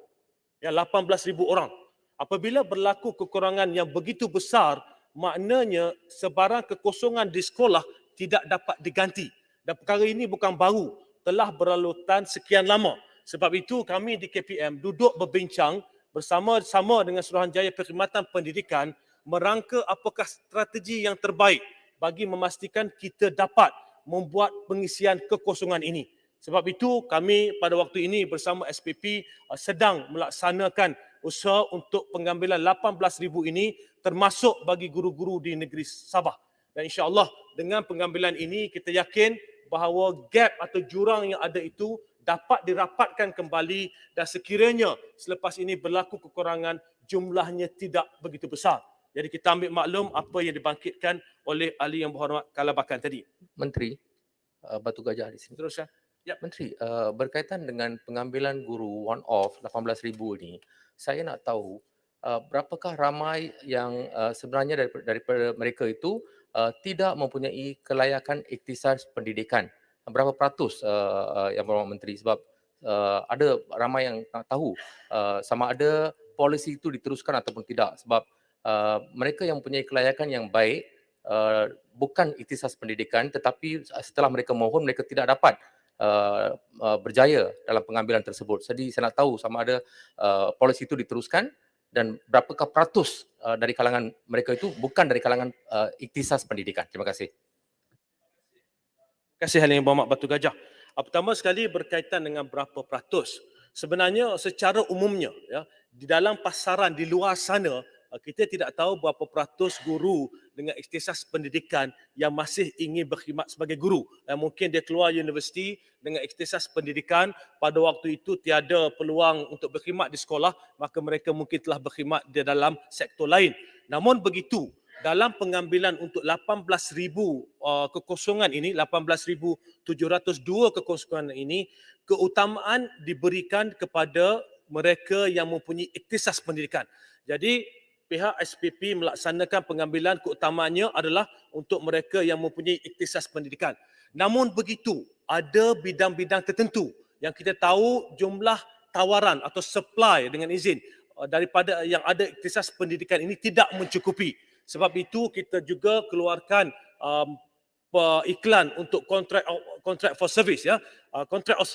Ya, 18,000 orang. Apabila berlaku kekurangan yang begitu besar, maknanya sebarang kekosongan di sekolah tidak dapat diganti. Dan perkara ini bukan baru, telah berlalutan sekian lama. Sebab itu kami di KPM duduk berbincang bersama-sama dengan Suruhanjaya Perkhidmatan Pendidikan merangka apakah strategi yang terbaik bagi memastikan kita dapat membuat pengisian kekosongan ini. Sebab itu kami pada waktu ini bersama SPP sedang melaksanakan usaha untuk pengambilan 18,000 ini termasuk bagi guru-guru di negeri Sabah. Dan insya-Allah dengan pengambilan ini kita yakin bahawa gap atau jurang yang ada itu dapat dirapatkan kembali dan sekiranya selepas ini berlaku kekurangan jumlahnya tidak begitu besar. Jadi kita ambil maklum apa yang dibangkitkan oleh ahli yang berhormat Kelabakan tadi. Menteri, Batu Gajah di sini. Terus ya. Menteri, berkaitan dengan pengambilan guru one-off 18,000 ini, saya nak tahu berapakah ramai yang sebenarnya daripada mereka itu tidak mempunyai kelayakan ikhtisas pendidikan. Berapa peratus yang berhormat Menteri? Sebab ada ramai yang nak tahu sama ada polisi itu diteruskan ataupun tidak. Sebab mereka yang mempunyai kelayakan yang baik bukan ikhtisas pendidikan, tetapi setelah mereka mohon mereka tidak dapat berjaya dalam pengambilan tersebut. Jadi saya nak tahu sama ada polisi itu diteruskan dan berapakah peratus dari kalangan mereka itu bukan dari kalangan ikhtisas pendidikan. Terima kasih. Terima kasih ahli yang berhormat Batu Gajah. Pertama sekali berkaitan dengan berapa peratus. Sebenarnya secara umumnya ya, di dalam pasaran di luar sana kita tidak tahu berapa peratus guru dengan ikhtisas pendidikan yang masih ingin berkhidmat sebagai guru. Mungkin dia keluar universiti dengan ikhtisas pendidikan, pada waktu itu tiada peluang untuk berkhidmat di sekolah, maka mereka mungkin telah berkhidmat di dalam sektor lain. Namun begitu, dalam pengambilan untuk 18,000 kekosongan ini, 18,702 kekosongan ini, keutamaan diberikan kepada mereka yang mempunyai ikhtisas pendidikan. Jadi pihak SPP melaksanakan pengambilan keutamaannya adalah untuk mereka yang mempunyai ikhtisas pendidikan. Namun begitu, ada bidang-bidang tertentu yang kita tahu jumlah tawaran atau supply dengan izin daripada yang ada ikhtisas pendidikan ini tidak mencukupi. Sebab itu kita juga keluarkan iklan untuk contract for service ya, contract of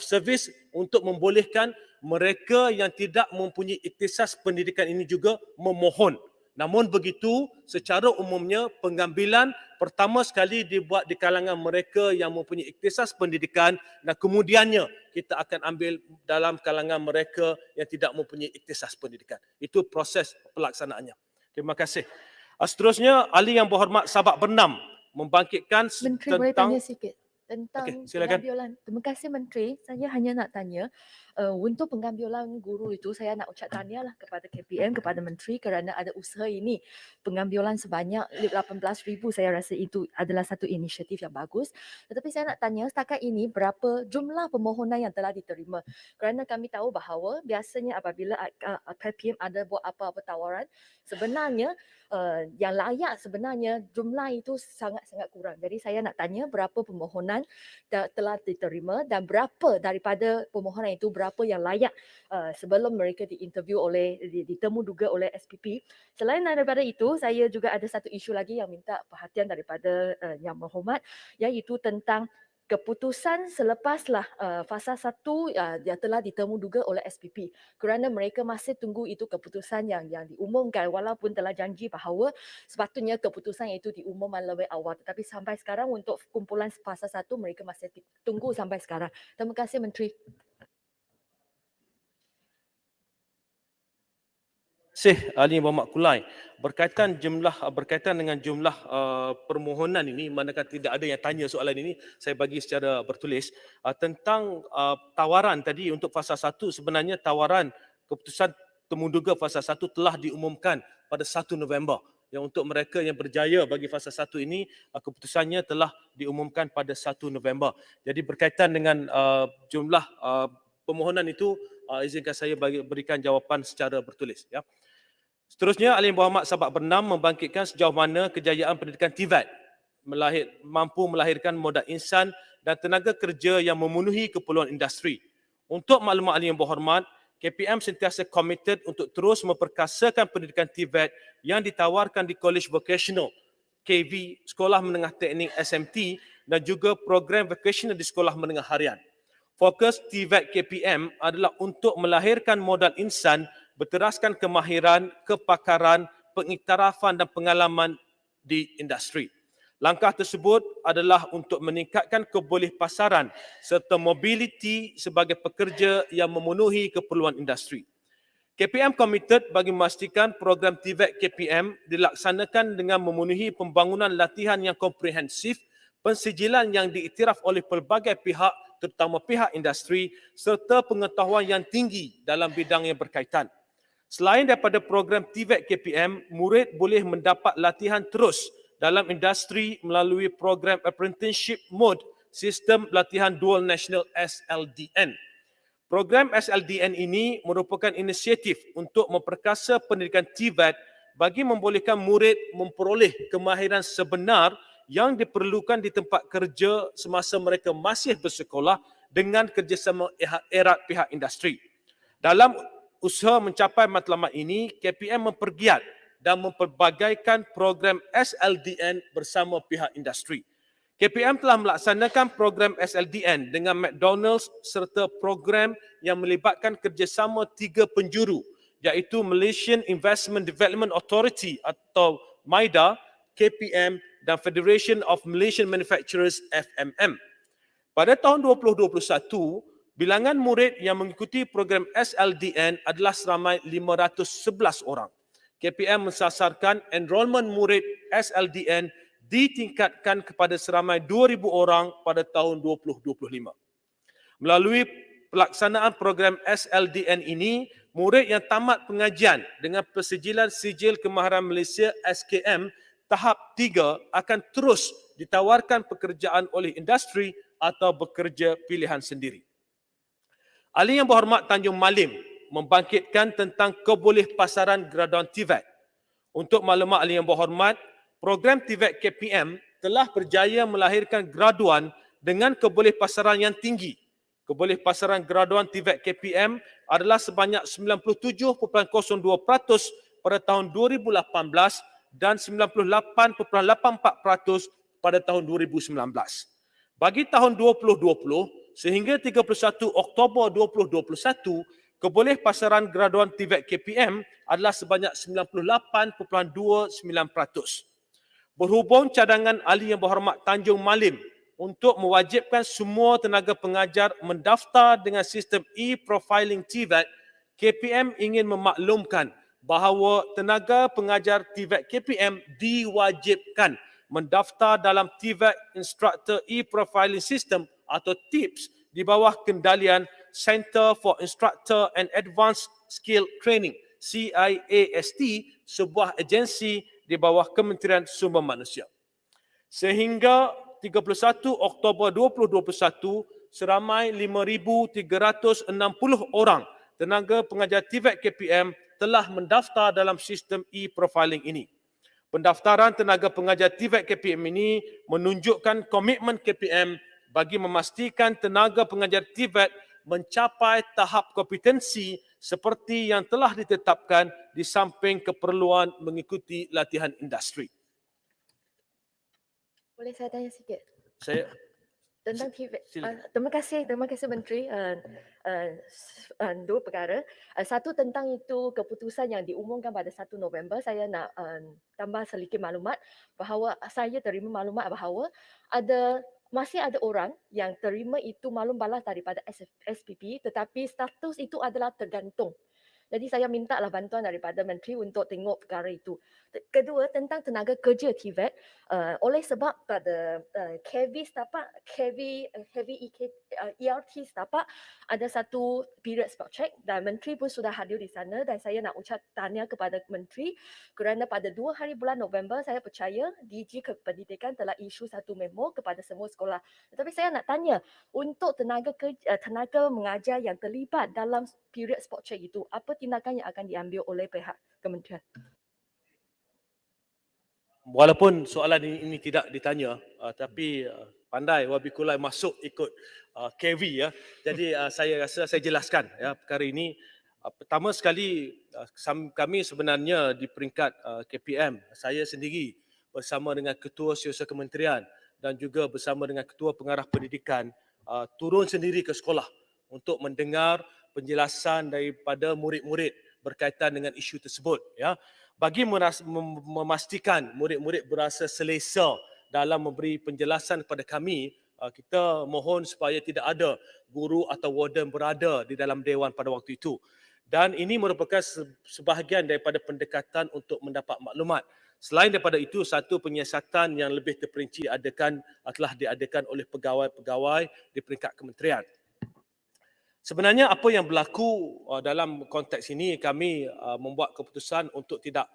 service untuk membolehkan mereka yang tidak mempunyai ikhtisas pendidikan ini juga memohon Namun begitu, secara umumnya pengambilan pertama sekali dibuat di kalangan mereka yang mempunyai ikhtisas pendidikan dan kemudiannya kita akan ambil dalam kalangan mereka yang tidak mempunyai ikhtisas pendidikan. Itu proses pelaksanaannya. Terima kasih. Seterusnya, ahli yang berhormat Sabak Bernam membangkitkan Menteri boleh tanya sikit tentang Okey, silakan. pengambilan. Terima kasih Menteri. Saya hanya nak tanya untuk pengambilan guru itu saya nak ucap tahniahlah kepada KPM, kepada Menteri kerana ada usaha ini. Pengambilan sebanyak 18,000 saya rasa itu adalah satu inisiatif yang bagus. Tetapi saya nak tanya setakat ini berapa jumlah permohonan yang telah diterima? Kerana kami tahu bahawa biasanya apabila KPM ada buat apa-apa tawaran, sebenarnya yang layak sebenarnya jumlah itu sangat-sangat kurang. Jadi saya nak tanya berapa permohonan telah diterima dan berapa daripada permohonan itu berapa yang layak sebelum mereka diinterview oleh ditemu juga oleh SPP. Selain daripada itu, saya juga ada satu isu lagi yang minta perhatian daripada Yang Berhormat, iaitu tentang keputusan selepaslah fasa 1 yang telah ditemu juga oleh SPP kerana mereka masih tunggu itu keputusan yang diumumkan walaupun telah janji bahawa sepatutnya keputusan itu diumumkan lebih awal, tetapi sampai sekarang untuk kumpulan fasa 1 mereka masih tunggu sampai sekarang. Terima kasih Menteri. Ahli Muhammad Kulai, berkaitan dengan jumlah permohonan ini, manakala tidak ada yang tanya soalan ini, saya bagi secara bertulis tentang tawaran tadi untuk fasa 1. Sebenarnya tawaran keputusan temuduga fasa 1 telah diumumkan pada 1 November. Yang untuk mereka yang berjaya bagi fasa 1 ini, keputusannya telah diumumkan pada 1 November. Jadi berkaitan dengan jumlah permohonan itu, izinkan saya berikan jawapan secara bertulis. Ya. Seterusnya, Ahli Muhammad Sabak Bernam membangkitkan sejauh mana kejayaan pendidikan TVET mampu melahirkan modal insan dan tenaga kerja yang memenuhi keperluan industri. Untuk maklumat Ahli yang berhormat, KPM sentiasa komited untuk terus memperkasakan pendidikan TVET yang ditawarkan di College Vocational, KV, Sekolah Menengah Teknik SMT dan juga program vocational di Sekolah Menengah Harian. Fokus TVET KPM adalah untuk melahirkan modal insan berteraskan kemahiran, kepakaran, pengiktirafan dan pengalaman di industri. Langkah tersebut adalah untuk meningkatkan kebolehpasaran serta mobiliti sebagai pekerja yang memenuhi keperluan industri. KPM komited bagi memastikan program TVET KPM dilaksanakan dengan memenuhi pembangunan latihan yang komprehensif, pensijilan yang diiktiraf oleh pelbagai pihak terutama pihak industri serta pengetahuan yang tinggi dalam bidang yang berkaitan. Selain daripada program TVET KPM, murid boleh mendapat latihan terus dalam industri melalui program apprenticeship mode sistem latihan dual national SLDN. Program SLDN ini merupakan inisiatif untuk memperkasa pendidikan TVET bagi membolehkan murid memperoleh kemahiran sebenar yang diperlukan di tempat kerja semasa mereka masih bersekolah dengan kerjasama erat pihak industri. Dalam usaha mencapai matlamat ini, KPM mempergiat dan mempelbagaikan program SLDN bersama pihak industri. KPM telah melaksanakan program SLDN dengan McDonald's serta program yang melibatkan kerjasama 3 penjuru iaitu Malaysian Investment Development Authority atau MIDA, KPM dan Federation of Malaysian Manufacturers FMM. Pada tahun 2021, bilangan murid yang mengikuti program SLDN adalah seramai 511 orang. KPM mensasarkan enrolment murid SLDN ditingkatkan kepada seramai 2,000 orang pada tahun 2025. Melalui pelaksanaan program SLDN ini, murid yang tamat pengajian dengan persijilan Sijil Kemahiran Malaysia SKM tahap 3 akan terus ditawarkan pekerjaan oleh industri atau bekerja pilihan sendiri. Ahli yang berhormat Tanjung Malim membangkitkan tentang kebolehpasaran graduan TVET. Untuk maklumat ahli yang berhormat, program TVET KPM telah berjaya melahirkan graduan dengan kebolehpasaran yang tinggi. Kebolehpasaran graduan TVET KPM adalah sebanyak 97.02% pada tahun 2018 dan 98.84% pada tahun 2019. Bagi tahun 2020, sehingga 31 Oktober 2021, keboleh pasaran graduan TVET KPM adalah sebanyak 98.29%. Berhubung cadangan Ahli Yang Berhormat Tanjung Malim untuk mewajibkan semua tenaga pengajar mendaftar dengan sistem e-profiling TVET, KPM ingin memaklumkan bahawa tenaga pengajar TVET KPM diwajibkan mendaftar dalam TVET Instructor E-Profiling System atau TIPS di bawah kendalian Center for Instructor and Advanced Skill Training CIAST, sebuah agensi di bawah Kementerian Sumber Manusia. Sehingga 31 Oktober 2021, seramai 5,360 orang tenaga pengajar TVET KPM telah mendaftar dalam sistem e-profiling ini. Pendaftaran tenaga pengajar TVET KPM ini menunjukkan komitmen KPM bagi memastikan tenaga pengajar TVET mencapai tahap kompetensi seperti yang telah ditetapkan di samping keperluan mengikuti latihan industri. Boleh saya tanya sikit? Saya Tentang TVET. silakan. Terima kasih Menteri. Dua perkara. Satu tentang itu keputusan yang diumumkan pada 1 November. Saya nak tambah sedikit maklumat bahawa saya terima maklumat bahawa masih ada orang yang terima itu maklum balas daripada SPP, tetapi status itu adalah tergantung. Jadi saya minta lah bantuan daripada Menteri untuk tengok perkara itu. Kedua, tentang tenaga kerja TVET, oleh sebab pada KV setapak, ERT setapak ada satu period spot check dan Menteri pun sudah hadir di sana dan saya nak ucap tahniah kepada Menteri kerana pada 2 hari bulan November saya percaya DG Pendidikan telah isu satu memo kepada semua sekolah. Tetapi saya nak tanya, untuk tenaga mengajar yang terlibat dalam period spot check itu, apa tindakan yang akan diambil oleh pihak kementerian? Walaupun soalan ini tidak ditanya, tapi pandai Wabikulai masuk ikut KV ya. Jadi saya rasa saya jelaskan ya perkara ini. Pertama sekali kami sebenarnya di peringkat KPM, saya sendiri bersama dengan Ketua Siasat Kementerian dan juga bersama dengan Ketua Pengarah Pendidikan turun sendiri ke sekolah untuk mendengar penjelasan daripada murid-murid berkaitan dengan isu tersebut ya. Bagi memastikan murid-murid berasa selesa dalam memberi penjelasan kepada kami, kita mohon supaya tidak ada guru atau warden berada di dalam dewan pada waktu itu. Dan ini merupakan sebahagian daripada pendekatan untuk mendapat maklumat. Selain daripada itu, satu penyiasatan yang lebih terperinci telah diadakan oleh pegawai-pegawai di peringkat kementerian. Sebenarnya apa yang berlaku dalam konteks ini, kami membuat keputusan untuk tidak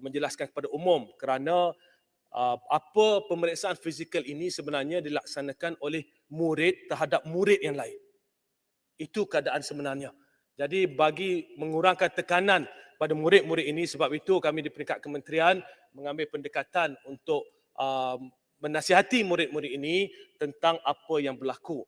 menjelaskan kepada umum kerana apa pemeriksaan fizikal ini sebenarnya dilaksanakan oleh murid terhadap murid yang lain. Itu keadaan sebenarnya. Jadi bagi mengurangkan tekanan pada murid-murid ini, sebab itu kami di peringkat kementerian mengambil pendekatan untuk menasihati murid-murid ini tentang apa yang berlaku.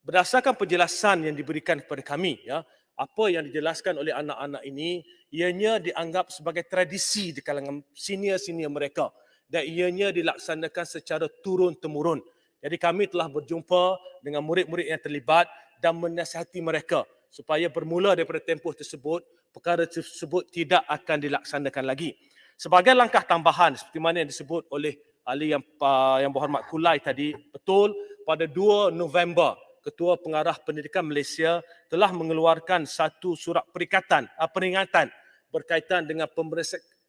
Berdasarkan penjelasan yang diberikan kepada kami, ya, apa yang dijelaskan oleh anak-anak ini, ianya dianggap sebagai tradisi di kalangan senior-senior mereka dan ianya dilaksanakan secara turun-temurun. Jadi kami telah berjumpa dengan murid-murid yang terlibat dan menasihati mereka supaya bermula daripada tempoh tersebut, perkara tersebut tidak akan dilaksanakan lagi. Sebagai langkah tambahan, seperti mana yang disebut oleh ahli yang berhormat Kulai tadi, betul pada 2 November, Ketua Pengarah Pendidikan Malaysia telah mengeluarkan satu surat peringatan berkaitan dengan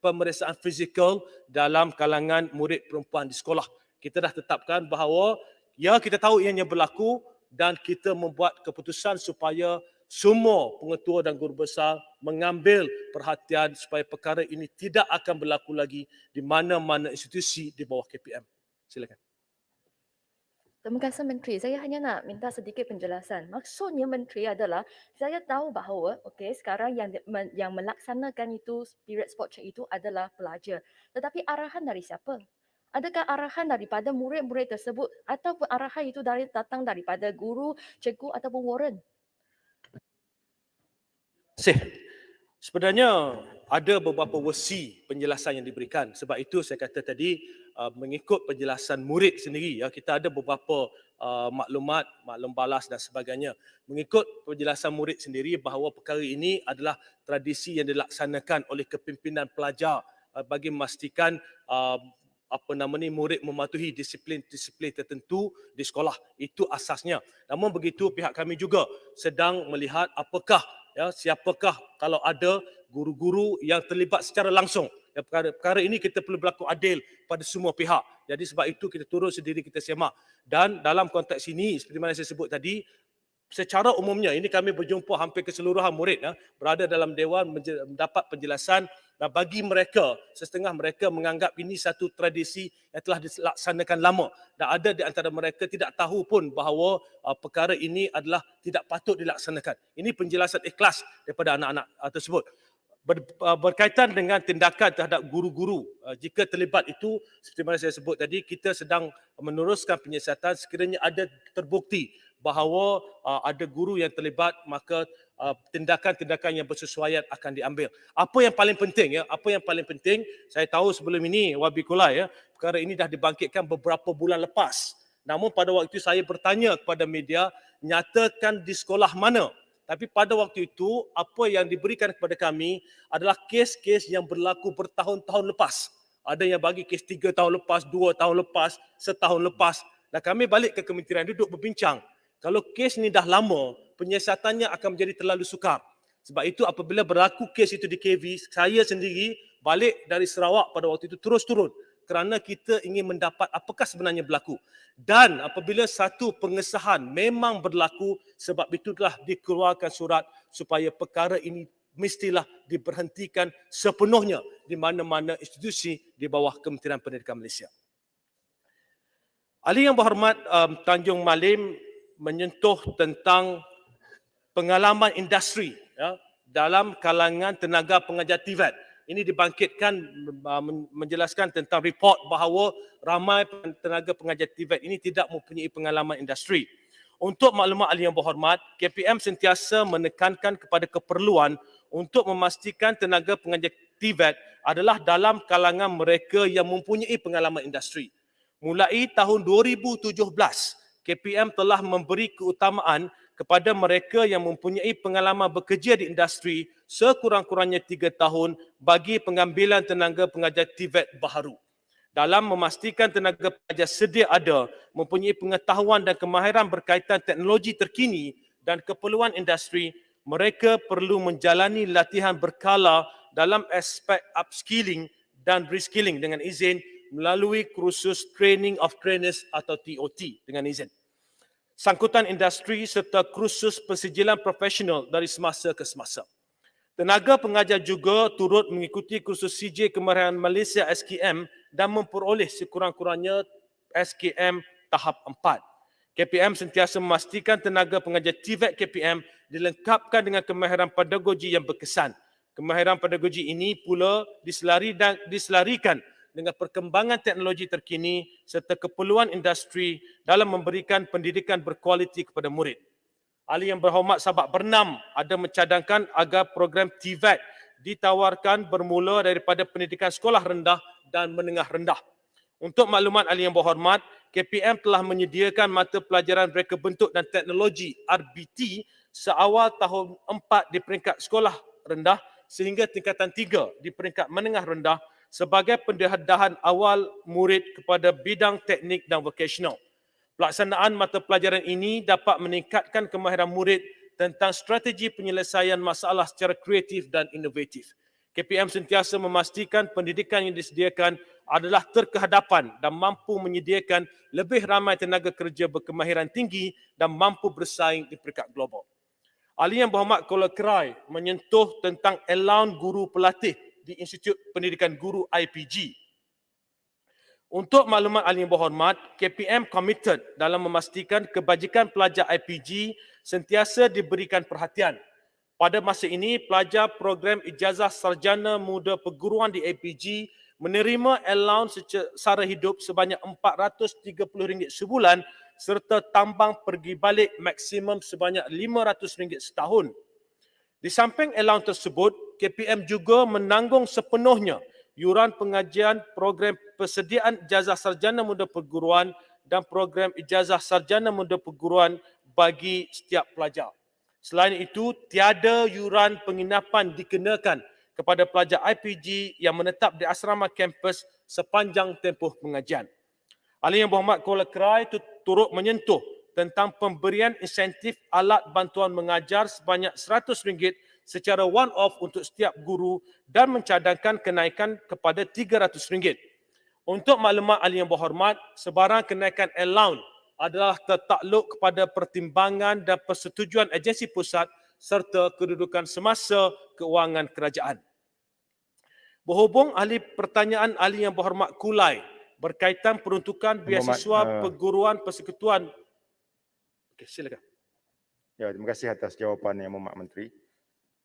pemeriksaan fizikal dalam kalangan murid perempuan di sekolah. Kita dah tetapkan bahawa ya, kita tahu ianya berlaku dan kita membuat keputusan supaya semua pengetua dan guru besar mengambil perhatian supaya perkara ini tidak akan berlaku lagi di mana-mana institusi di bawah KPM. Silakan. Terima kasih Menteri. Saya hanya nak minta sedikit penjelasan. Maksudnya Menteri adalah, saya tahu bahawa sekarang yang melaksanakan itu period spot check itu adalah pelajar. Tetapi arahan dari siapa? Adakah arahan daripada murid-murid tersebut ataupun arahan itu datang daripada guru, cikgu ataupun warden? Sebenarnya ada beberapa versi penjelasan yang diberikan. Sebab itu saya kata tadi mengikut penjelasan murid sendiri, ya, kita ada beberapa maklumat, maklum balas dan sebagainya. Mengikut penjelasan murid sendiri bahawa perkara ini adalah tradisi yang dilaksanakan oleh kepimpinan pelajar bagi memastikan murid mematuhi disiplin-disiplin tertentu di sekolah. Itu asasnya. Namun begitu pihak kami juga sedang melihat siapakah kalau ada guru-guru yang terlibat secara langsung. Perkara ini kita perlu berlaku adil pada semua pihak. Jadi sebab itu kita turun sendiri, kita semak. Dan dalam konteks ini, seperti mana saya sebut tadi, secara umumnya ini kami berjumpa hampir keseluruhan murid berada dalam dewan mendapat penjelasan, dan bagi mereka, setengah mereka menganggap ini satu tradisi yang telah dilaksanakan lama, dan ada di antara mereka tidak tahu pun bahawa perkara ini adalah tidak patut dilaksanakan. Ini penjelasan ikhlas daripada anak-anak tersebut. Berkaitan dengan tindakan terhadap guru-guru, jika terlibat itu, seperti mana saya sebut tadi, kita sedang meneruskan penyiasatan. Sekiranya ada terbukti bahawa ada guru yang terlibat, maka tindakan-tindakan yang bersesuaian akan diambil. Apa yang paling penting, saya tahu sebelum ini wabikulah, perkara ini dah dibangkitkan beberapa bulan lepas. Namun pada waktu itu saya bertanya kepada media, nyatakan di sekolah mana? Tapi pada waktu itu, apa yang diberikan kepada kami adalah kes-kes yang berlaku bertahun-tahun lepas. Ada yang bagi kes 3 tahun lepas, 2 tahun lepas, setahun lepas. Dan kami balik ke kementerian duduk berbincang. Kalau kes ni dah lama, penyiasatannya akan menjadi terlalu sukar. Sebab itu apabila berlaku kes itu di KV, saya sendiri balik dari Sarawak pada waktu itu terus turun. Kerana kita ingin mendapat apakah sebenarnya berlaku. Dan apabila satu pengesahan memang berlaku, sebab itulah dikeluarkan surat supaya perkara ini mestilah diberhentikan sepenuhnya di mana-mana institusi di bawah Kementerian Pendidikan Malaysia. Ahli yang berhormat, Tanjung Malim menyentuh tentang pengalaman industri dalam kalangan tenaga pengajar TVET. Ini dibangkitkan menjelaskan tentang report bahawa ramai tenaga pengajar TVET ini tidak mempunyai pengalaman industri. Untuk maklumat ahli yang berhormat, KPM sentiasa menekankan kepada keperluan untuk memastikan tenaga pengajar TVET adalah dalam kalangan mereka yang mempunyai pengalaman industri. Mulai tahun 2017, KPM telah memberi keutamaan kepada mereka yang mempunyai pengalaman bekerja di industri sekurang-kurangnya 3 tahun bagi pengambilan tenaga pengajar TVET baharu. Dalam memastikan tenaga pengajar sedia ada, mempunyai pengetahuan dan kemahiran berkaitan teknologi terkini dan keperluan industri, mereka perlu menjalani latihan berkala dalam aspek upskilling dan reskilling dengan izin melalui kursus Training of Trainers atau TOT dengan izin. Sangkutan industri serta kursus pensijilan profesional dari semasa ke semasa. Tenaga pengajar juga turut mengikuti kursus CJ Kemahiran Malaysia SKM dan memperoleh sekurang-kurangnya SKM tahap 4. KPM sentiasa memastikan tenaga pengajar TVET KPM dilengkapkan dengan kemahiran pedagogi yang berkesan. Kemahiran pedagogi ini pula diselarikan dengan perkembangan teknologi terkini serta keperluan industri dalam memberikan pendidikan berkualiti kepada murid. Ahli yang berhormat, sahabat bernam ada mencadangkan agar program TVET ditawarkan bermula daripada pendidikan sekolah rendah dan menengah rendah. Untuk maklumat ahli yang berhormat, KPM telah menyediakan mata pelajaran reka bentuk dan teknologi RBT seawal tahun 4 di peringkat sekolah rendah sehingga tingkatan 3 di peringkat menengah rendah sebagai pendedahan awal murid kepada bidang teknik dan vokasional. Pelaksanaan mata pelajaran ini dapat meningkatkan kemahiran murid tentang strategi penyelesaian masalah secara kreatif dan inovatif. KPM sentiasa memastikan pendidikan yang disediakan adalah terkehadapan dan mampu menyediakan lebih ramai tenaga kerja berkemahiran tinggi dan mampu bersaing di peringkat global. Ahli yang berhormat Kuala Kerai menyentuh tentang allowance guru pelatih di Institut Pendidikan Guru IPG. Untuk maklumat ahli yang berhormat, KPM committed dalam memastikan kebajikan pelajar IPG sentiasa diberikan perhatian. Pada masa ini, pelajar program Ijazah Sarjana Muda Perguruan di IPG menerima allowance sara hidup sebanyak RM430 sebulan serta tambang pergi balik maksimum sebanyak RM500 setahun. Di samping allowance tersebut, KPM juga menanggung sepenuhnya yuran pengajian program persediaan ijazah sarjana muda perguruan dan program ijazah sarjana muda perguruan bagi setiap pelajar. Selain itu, tiada yuran penginapan dikenakan kepada pelajar IPG yang menetap di asrama kampus sepanjang tempoh pengajian. Ahli Yang Berhormat Kuala Krai turut menyentuh tentang pemberian insentif alat bantuan mengajar sebanyak RM100 secara one-off untuk setiap guru dan mencadangkan kenaikan kepada RM300. Untuk maklumat Ahli Yang Berhormat, sebarang kenaikan allowance adalah tertakluk kepada pertimbangan dan persetujuan agensi pusat serta kedudukan semasa keuangan kerajaan. Berhubung ahli pertanyaan Ahli Yang Berhormat Kulai berkaitan peruntukan beasiswa perguruan persekutuan. Okey, silakan. Ya, terima kasih atas jawapan Yang Berhormat Menteri.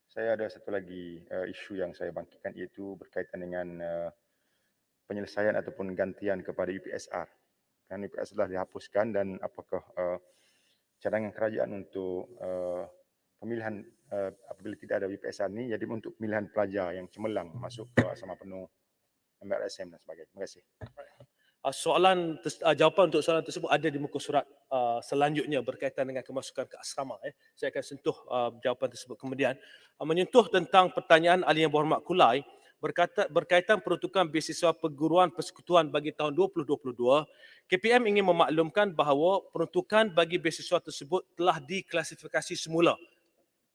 Saya ada satu lagi isu yang saya bangkitkan, iaitu berkaitan dengan penyelesaian ataupun gantian kepada UPSR. Dan UPSR telah dihapuskan, dan apakah cadangan kerajaan untuk pemilihan apabila tidak ada UPSR ni, jadi untuk pemilihan pelajar yang cemerlang masuk ke asrama penuh MRSM dan sebagainya. Terima kasih. Jawapan untuk soalan tersebut ada di muka surat selanjutnya berkaitan dengan kemasukan ke asrama. Saya akan sentuh jawapan tersebut kemudian. Menyentuh tentang pertanyaan Ahli Yang Berhormat Kulai berkaitan peruntukan beasiswa perguruan persekutuan bagi tahun 2022, KPM ingin memaklumkan bahawa peruntukan bagi beasiswa tersebut telah diklasifikasi semula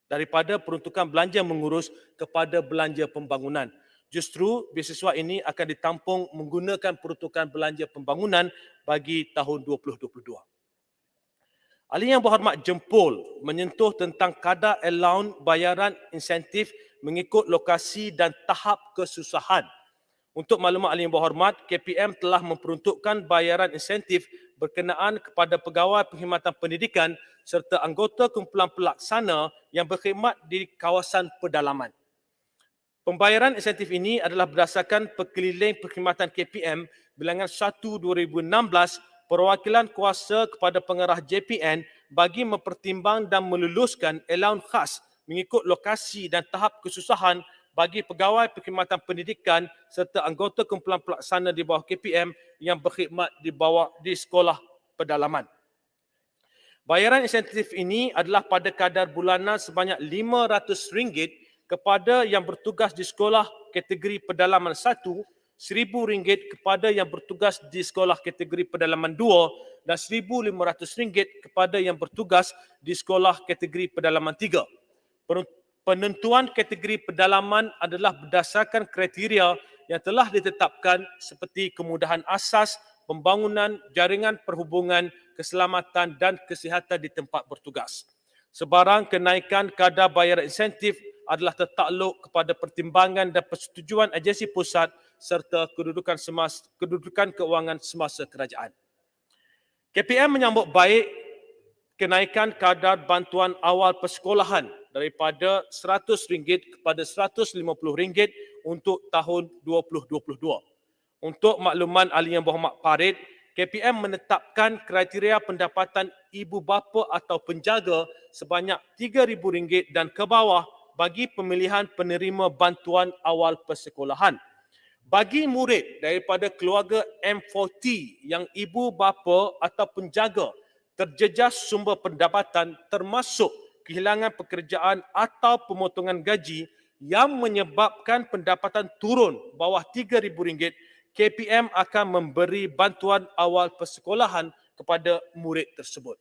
daripada peruntukan belanja mengurus kepada belanja pembangunan. Justru beasiswa ini akan ditampung menggunakan peruntukan belanja pembangunan bagi tahun 2022. Ahli Yang Berhormat Jempol menyentuh tentang kadar allowance bayaran insentif mengikut lokasi dan tahap kesusahan. Untuk maklumat Ahli Yang Berhormat, KPM telah memperuntukkan bayaran insentif berkenaan kepada pegawai perkhidmatan pendidikan serta anggota kumpulan pelaksana yang berkhidmat di kawasan pedalaman. Pembayaran insentif ini adalah berdasarkan Perkeliling Perkhidmatan KPM bilangan 1/2016, perwakilan kuasa kepada pengarah JPN bagi mempertimbang dan meluluskan allowance khas mengikut lokasi dan tahap kesusahan bagi pegawai perkhidmatan pendidikan serta anggota kumpulan pelaksana di bawah KPM yang berkhidmat di sekolah pedalaman. Bayaran insentif ini adalah pada kadar bulanan sebanyak RM500 kepada yang bertugas di sekolah kategori pedalaman 1, RM1,000 kepada yang bertugas di sekolah kategori pedalaman 2 dan RM1,500 kepada yang bertugas di sekolah kategori pedalaman 3. Penentuan kategori pedalaman adalah berdasarkan kriteria yang telah ditetapkan seperti kemudahan asas, pembangunan, jaringan perhubungan, keselamatan dan kesihatan di tempat bertugas. Sebarang kenaikan kadar bayaran insentif adalah tertakluk kepada pertimbangan dan persetujuan agensi pusat serta kedudukan keuangan semasa kerajaan. KPM menyambut baik kenaikan kadar bantuan awal persekolahan daripada RM100 kepada RM150 untuk tahun 2022. Untuk makluman Ahli Yang Berhormat Parit, KPM menetapkan kriteria pendapatan ibu bapa atau penjaga sebanyak RM3,000 dan ke bawah bagi pemilihan penerima bantuan awal persekolahan. Bagi murid daripada keluarga M40 yang ibu bapa atau penjaga terjejas sumber pendapatan termasuk kehilangan pekerjaan atau pemotongan gaji yang menyebabkan pendapatan turun bawah RM3,000, KPM akan memberi bantuan awal persekolahan kepada murid tersebut.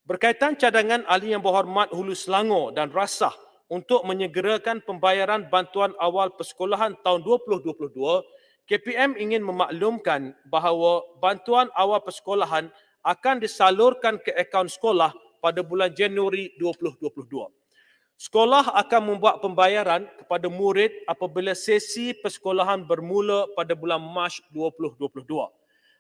Berkaitan cadangan Ahli Yang Berhormat Hulu Selangor dan Rasah untuk menyegerakan pembayaran bantuan awal persekolahan tahun 2022, KPM ingin memaklumkan bahawa bantuan awal persekolahan akan disalurkan ke akaun sekolah pada bulan Januari 2022. Sekolah akan membuat pembayaran kepada murid apabila sesi persekolahan bermula pada bulan Mac 2022.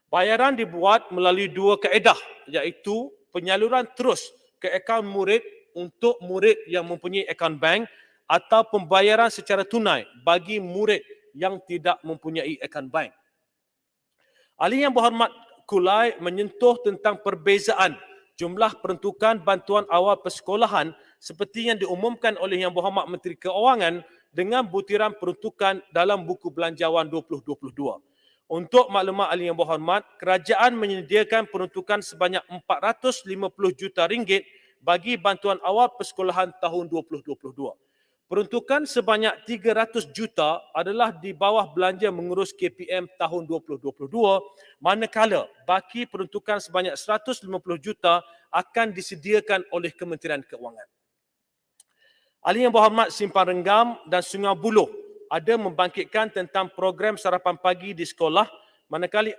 Bayaran dibuat melalui dua kaedah, iaitu penyaluran terus ke akaun murid untuk murid yang mempunyai akaun bank atau pembayaran secara tunai bagi murid yang tidak mempunyai akaun bank. Ahli Yang Berhormat Kulai menyentuh tentang perbezaan jumlah peruntukan bantuan awal persekolahan seperti yang diumumkan oleh Yang Berhormat Menteri Keuangan dengan butiran peruntukan dalam buku belanjawan 2022. Untuk maklumat ahli yang berhormat, kerajaan menyediakan peruntukan sebanyak 450 juta ringgit bagi bantuan awal persekolahan tahun 2022. Peruntukan sebanyak 300 juta adalah di bawah belanja mengurus KPM tahun 2022, manakala baki peruntukan sebanyak 150 juta akan disediakan oleh Kementerian Keuangan. Ahli yang berhormat, Simpang Renggam dan Sungai Buloh ada membangkitkan tentang program sarapan pagi di sekolah, manakala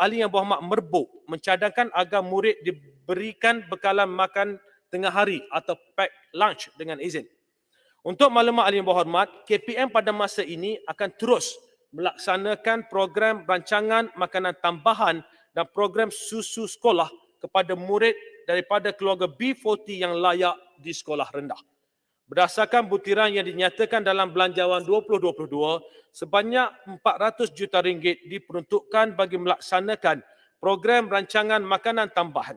ahli yang berhormat Merbuk mencadangkan agar murid diberikan bekalan makan tengah hari atau pack lunch dengan izin. Untuk maklumat ahli yang berhormat, KPM pada masa ini akan terus melaksanakan program rancangan makanan tambahan dan program susu sekolah kepada murid daripada keluarga B40 yang layak di sekolah rendah. Berdasarkan butiran yang dinyatakan dalam belanjawan 2022, sebanyak 400 juta ringgit diperuntukkan bagi melaksanakan program rancangan makanan tambahan.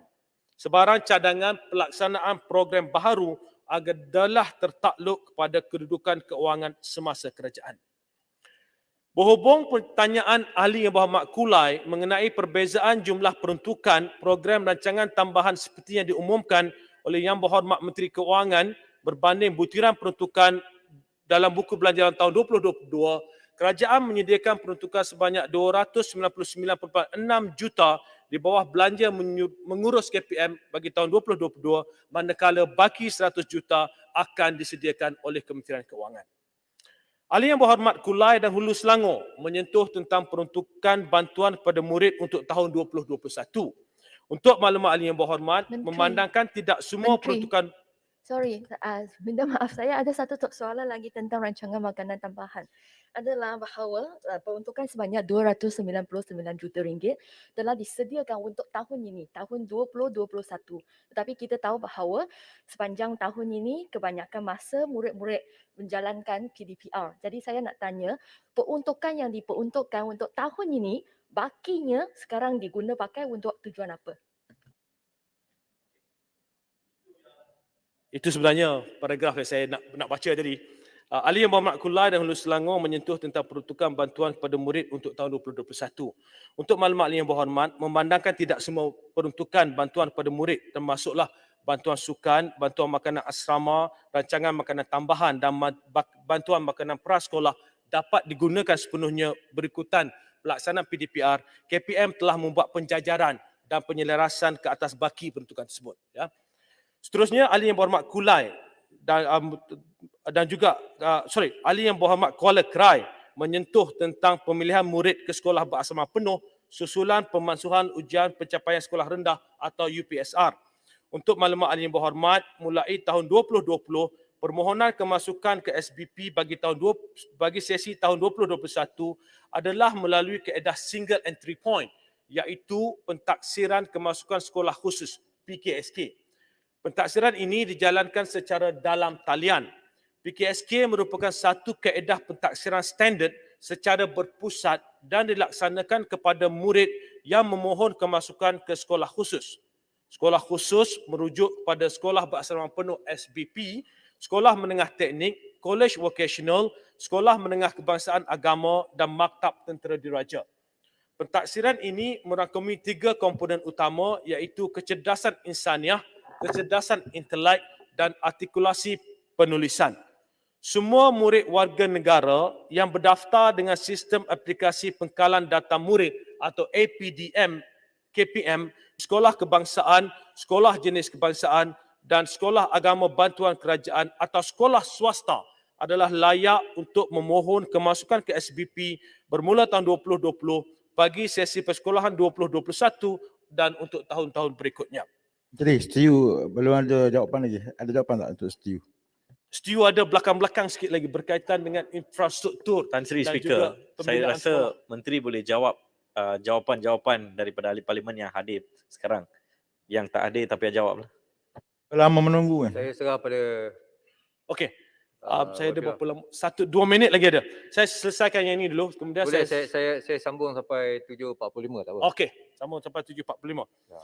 Sebarang cadangan pelaksanaan program baharu adalah tertakluk kepada kedudukan keuangan semasa kerajaan. Berhubung pertanyaan ahli yang berhormat Kulai mengenai perbezaan jumlah peruntukan program rancangan tambahan seperti yang diumumkan oleh Yang Berhormat Menteri Keuangan berbanding butiran peruntukan dalam buku belanjawan tahun 2022, kerajaan menyediakan peruntukan sebanyak 299.6 juta di bawah belanja mengurus KPM bagi tahun 2022, manakala baki 100 juta akan disediakan oleh Kementerian Keuangan. Ahli yang berhormat Kulai dan Hulu Selangor menyentuh tentang peruntukan bantuan kepada murid untuk tahun 2021. Untuk maklumat ahli yang berhormat, Menteri. memandangkan tidak semua Menteri. peruntukan. Sorry, minta maaf, saya ada satu soalan lagi tentang rancangan makanan tambahan. Adalah bahawa peruntukan sebanyak 299 juta ringgit telah disediakan untuk tahun ini, tahun 2021. Tetapi kita tahu bahawa sepanjang tahun ini kebanyakan masa murid-murid menjalankan PDPR. Jadi saya nak tanya, peruntukan yang diperuntukkan untuk tahun ini, bakinya sekarang diguna pakai untuk tujuan apa? Itu sebenarnya paragraf yang saya nak baca tadi. Ahli yang berhormat Kulai dan Hulu Selangor menyentuh tentang peruntukan bantuan kepada murid untuk tahun 2021. Untuk maklumat ahli yang berhormat, memandangkan tidak semua peruntukan bantuan kepada murid termasuklah bantuan sukan, bantuan makanan asrama, rancangan makanan tambahan dan bantuan makanan prasekolah dapat digunakan sepenuhnya berikutan pelaksanaan PDPR. KPM telah membuat penjajaran dan penyelarasan ke atas baki peruntukan tersebut. Ya. Seterusnya, ahli yang berhormat Kulai dan juga ahli yang berhormat Kuala Krai menyentuh tentang pemilihan murid ke sekolah berasrama penuh susulan pemansuhan ujian pencapaian sekolah rendah atau UPSR. Untuk maklumat ahli yang berhormat, mulai tahun 2020, permohonan kemasukan ke SBP bagi sesi tahun 2021 adalah melalui kaedah single entry point, iaitu pentaksiran kemasukan sekolah khusus PKSK. Pentaksiran ini dijalankan secara dalam talian. PKSK merupakan satu kaedah pentaksiran standard secara berpusat dan dilaksanakan kepada murid yang memohon kemasukan ke sekolah khusus. Sekolah khusus merujuk kepada sekolah berasrama penuh SBP, sekolah menengah teknik, college vocational, sekolah menengah kebangsaan agama dan maktab tentera diraja. Pentaksiran ini merangkumi 3 komponen utama, iaitu kecerdasan insaniah, kecerdasan intelek dan artikulasi penulisan. Semua murid warga negara yang berdaftar dengan sistem aplikasi pengkalan data murid atau APDM, KPM, sekolah kebangsaan, sekolah jenis kebangsaan dan sekolah agama bantuan kerajaan atau sekolah swasta adalah layak untuk memohon kemasukan ke SBP bermula tahun 2020 bagi sesi persekolahan 2021 dan untuk tahun-tahun berikutnya. Jadi Stew belum ada jawapan lagi. Ada jawapan tak untuk Stew? Stew ada belakang-belakang sikit lagi berkaitan dengan infrastruktur. Tan Sri dan Speaker, juga saya pembinaan rasa sekolah. Menteri boleh jawab jawapan-jawapan daripada ahli parlimen yang hadir sekarang. Yang tak hadir tapi jawablah. Lama menunggu kan? Saya serah pada Okey. Saya ada wakil. berapa lama? 1-2 minit lagi ada. Saya selesaikan yang ini dulu. Kemudian Boleh saya sambung sampai 7.45 tak apa. Okey, sambung sampai 7.45. Ya.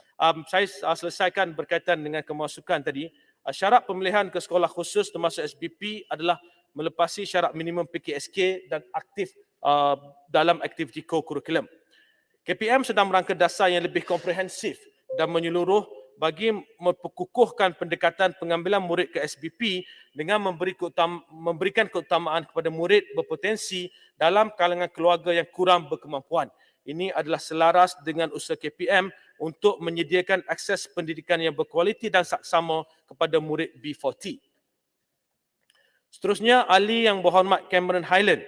Saya selesaikan berkaitan dengan kemasukan tadi. Syarat pemilihan ke sekolah khusus termasuk SBP adalah melepasi syarat minimum PKSK dan aktif dalam aktiviti co-curriculum. KPM sedang merangka dasar yang lebih komprehensif dan menyeluruh bagi memperkukuhkan pendekatan pengambilan murid ke SBP dengan memberikan keutamaan kepada murid berpotensi dalam kalangan keluarga yang kurang berkemampuan. Ini adalah selaras dengan usaha KPM untuk menyediakan akses pendidikan yang berkualiti dan saksama kepada murid B40. Seterusnya, ahli yang berhormat Cameron Highland.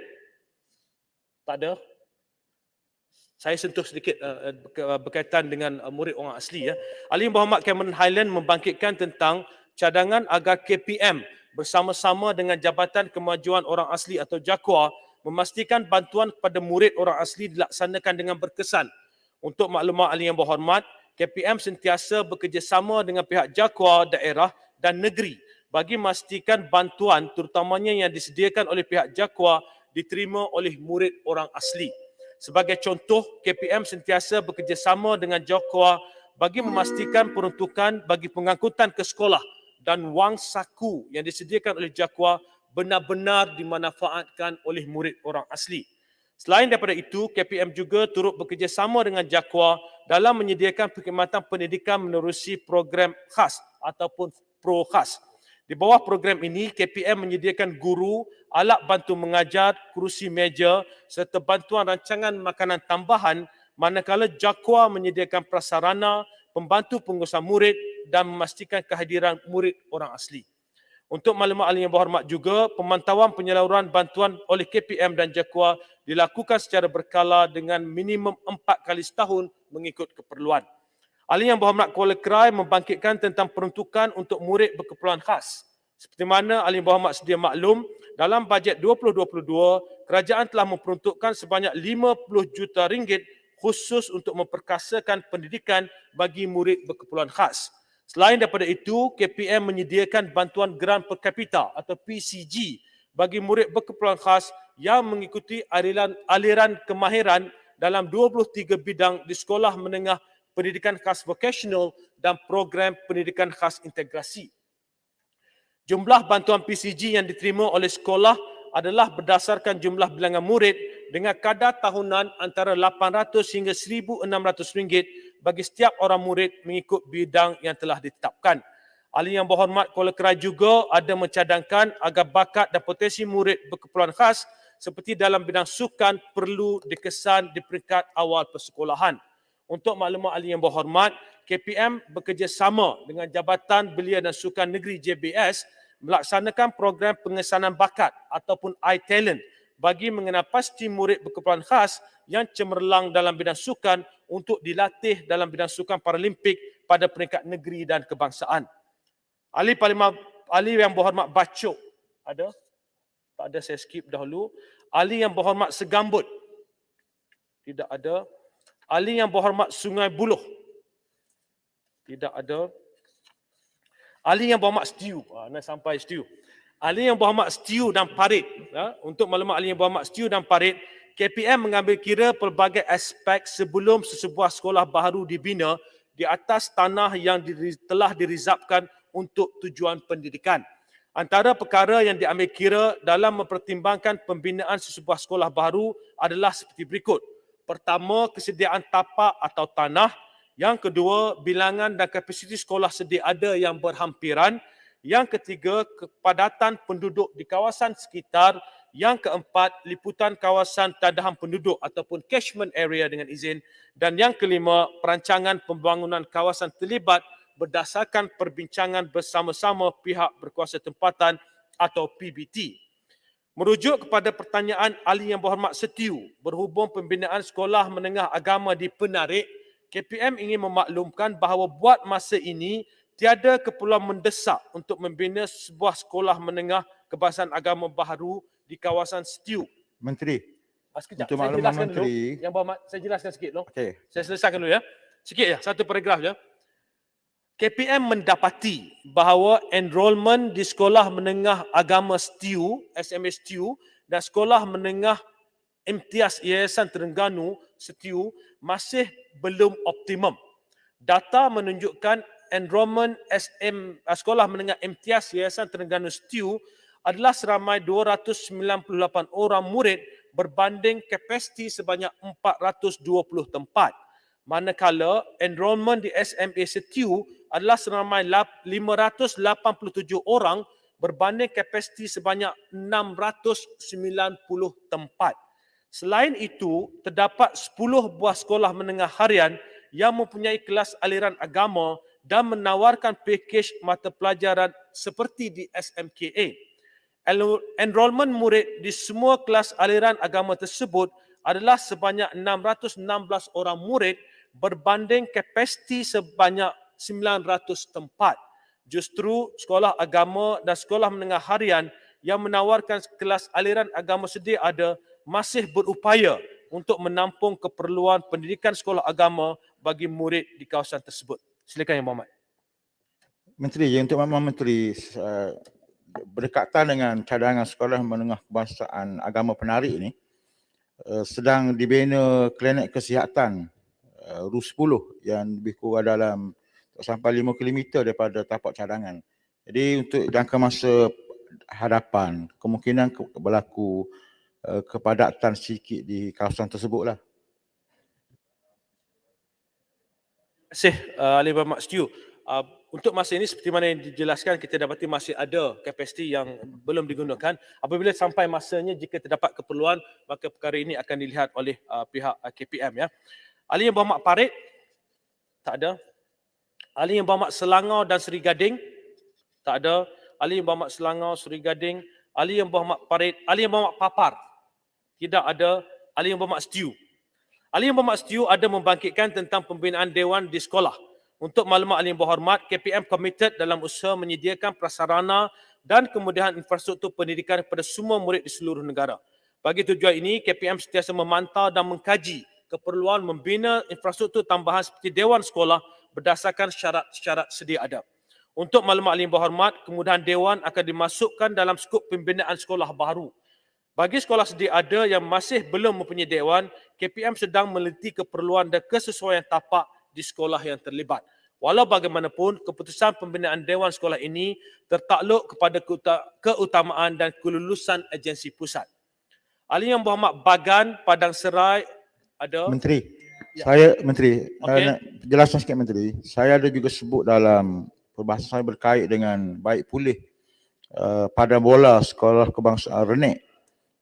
Tak ada? Saya sentuh sedikit berkaitan dengan murid orang asli. Ahli yang berhormat Cameron Highland membangkitkan tentang cadangan agar KPM bersama-sama dengan Jabatan Kemajuan Orang Asli atau JAKWA memastikan bantuan kepada murid orang asli dilaksanakan dengan berkesan. Untuk maklumat ahli yang berhormat, KPM sentiasa bekerjasama dengan pihak JAKWA daerah dan negeri bagi memastikan bantuan terutamanya yang disediakan oleh pihak JAKWA diterima oleh murid orang asli. Sebagai contoh, KPM sentiasa bekerjasama dengan JAKWA bagi memastikan peruntukan bagi pengangkutan ke sekolah dan wang saku yang disediakan oleh JAKWA benar-benar dimanfaatkan oleh murid orang asli. Selain daripada itu, KPM juga turut bekerjasama dengan JAKWA dalam menyediakan perkhidmatan pendidikan menerusi program khas ataupun pro khas. Di bawah program ini, KPM menyediakan guru, alat bantu mengajar, kerusi meja serta bantuan rancangan makanan tambahan manakala JAKWA menyediakan prasarana, pembantu pengurusan murid dan memastikan kehadiran murid orang asli. Untuk maklumat ahli yang berhormat juga, pemantauan penyaluran bantuan oleh KPM dan JAKWA dilakukan secara berkala dengan minimum 4 kali setahun mengikut keperluan. Ahli yang berhormat Kuala Krai membangkitkan tentang peruntukan untuk murid berkeperluan khas. Seperti mana ahli yang berhormat sedia maklum, dalam bajet 2022, kerajaan telah memperuntukkan sebanyak 50 juta ringgit khusus untuk memperkasakan pendidikan bagi murid berkeperluan khas. Selain daripada itu, KPM menyediakan bantuan geran per kapita atau PCG bagi murid berkeperluan khas yang mengikuti aliran kemahiran dalam 23 bidang di sekolah menengah pendidikan khas vocational dan program pendidikan khas integrasi. Jumlah bantuan PCG yang diterima oleh sekolah adalah berdasarkan jumlah bilangan murid dengan kadar tahunan antara 800 hingga 1,600 ringgit bagi setiap orang murid mengikut bidang yang telah ditetapkan. Ahli yang berhormat Kuala Krai juga ada mencadangkan agar bakat dan potensi murid berkeperluan khas seperti dalam bidang sukan perlu dikesan di peringkat awal persekolahan. Untuk maklumat ahli yang berhormat, KPM bekerjasama dengan Jabatan Belia dan Sukan Negeri JBS melaksanakan program pengesanan bakat ataupun iTalent bagi mengenal pasti murid berkeperluan khas yang cemerlang dalam bidang sukan untuk dilatih dalam bidang sukan Paralimpik pada peringkat negeri dan kebangsaan. Ahli yang berhormat Bacok, ada? Tak ada, saya skip dahulu. Ahli yang berhormat Segambut, tidak ada. Ahli yang berhormat Sungai Buloh, tidak ada. Ahli yang berhormat Stew, nak sampai Stew. Ahli yang berhormat Stew dan Parit, untuk maklumat ahli yang berhormat Stew dan Parit, KPM mengambil kira pelbagai aspek sebelum sesebuah sekolah baru dibina di atas tanah yang telah dirizabkan untuk tujuan pendidikan. Antara perkara yang diambil kira dalam mempertimbangkan pembinaan sesebuah sekolah baru adalah seperti berikut. Pertama, kesediaan tapak atau tanah. Yang kedua, bilangan dan kapasiti sekolah sedia ada yang berhampiran. Yang ketiga, kepadatan penduduk di kawasan sekitar. Yang keempat, liputan kawasan tadahan penduduk ataupun catchment area dengan izin. Dan yang kelima, perancangan pembangunan kawasan terlibat berdasarkan perbincangan bersama-sama pihak berkuasa tempatan atau PBT. Merujuk kepada pertanyaan ahli yang berhormat Setiu, berhubung pembinaan sekolah menengah agama di Penarik, KPM ingin memaklumkan bahawa buat masa ini tiada keperluan mendesak untuk membina sebuah sekolah menengah kebangsaan agama baharu di kawasan Setiu. Menteri, Sekejap, untuk saya makluman jelaskan dulu. Menteri. Yang berhormat, saya jelaskan sikit dulu. Okey. Saya selesaikan dulu ya. Sikit ya, satu paragraf ya. KPM mendapati bahawa enrolment di sekolah menengah agama Setiu, SMS Setiu dan sekolah menengah Imtiaz Yayasan Terengganu Setiu masih belum optimum. Data menunjukkan enrollment Sekolah Menengah Imtiaz Yayasan Terengganu STIU adalah seramai 298 orang murid berbanding kapasiti sebanyak 420 tempat. Manakala enrollment di SMA STIU adalah seramai 587 orang berbanding kapasiti sebanyak 690 tempat. Selain itu, terdapat 10 buah sekolah menengah harian yang mempunyai kelas aliran agama dan menawarkan pakej mata pelajaran seperti di SMKA. Enrollment murid di semua kelas aliran agama tersebut adalah sebanyak 616 orang murid berbanding kapasiti sebanyak 900 tempat. Justru sekolah agama dan sekolah menengah harian yang menawarkan kelas aliran agama sedia ada masih berupaya untuk menampung keperluan pendidikan sekolah agama bagi murid di kawasan tersebut. Silakan Yang Berhormat. Menteri, untuk Maklumat Menteri, berdekatan dengan cadangan sekolah menengah kebangsaan agama penarik ini, sedang dibina klinik kesihatan RU10 yang lebih kurang dalam sampai 5 km daripada tapak cadangan. Jadi untuk jangka masa hadapan, kemungkinan berlaku kepadatan sikit di kawasan tersebutlah. Terima kasih Ahli Berhormat STIU. Untuk masa ini seperti mana yang dijelaskan, kita dapati masih ada kapasiti yang belum digunakan. Apabila sampai masanya, jika terdapat keperluan, maka perkara ini akan dilihat oleh pihak KPM. Ya. Ahli Yang Berhormat Parit, tak ada. Ahli Yang Berhormat Selangor dan Seri Gading, tak ada. Ahli Yang Berhormat Selangor, Seri Gading. Ahli Yang Berhormat Parit, Ahli Yang Berhormat Papar, tidak ada. Ahli Yang Berhormat STIU. Ahli Yang Berhormat STIU ada membangkitkan tentang pembinaan dewan di sekolah. Untuk maklumat Ahli Yang Berhormat, KPM komited dalam usaha menyediakan prasarana dan kemudahan infrastruktur pendidikan kepada semua murid di seluruh negara. Bagi tujuan ini, KPM sentiasa memantau dan mengkaji keperluan membina infrastruktur tambahan seperti dewan sekolah berdasarkan syarat-syarat sedia ada. Untuk maklumat Ahli Yang Berhormat, kemudahan dewan akan dimasukkan dalam skop pembinaan sekolah baru. Bagi sekolah sedia ada yang masih belum mempunyai dewan, KPM sedang meneliti keperluan dan kesesuaian tapak di sekolah yang terlibat. Walau bagaimanapun, keputusan pembinaan dewan sekolah ini tertakluk kepada keutamaan dan kelulusan agensi pusat. Ahli Yang Berhormat Bagan, Padang Serai ada. Menteri, Ya. Menteri, Okey. nak jelaskan sikit Menteri. Saya ada juga sebut dalam perbahasan saya berkait dengan baik pulih pada bola sekolah kebangsaan Renek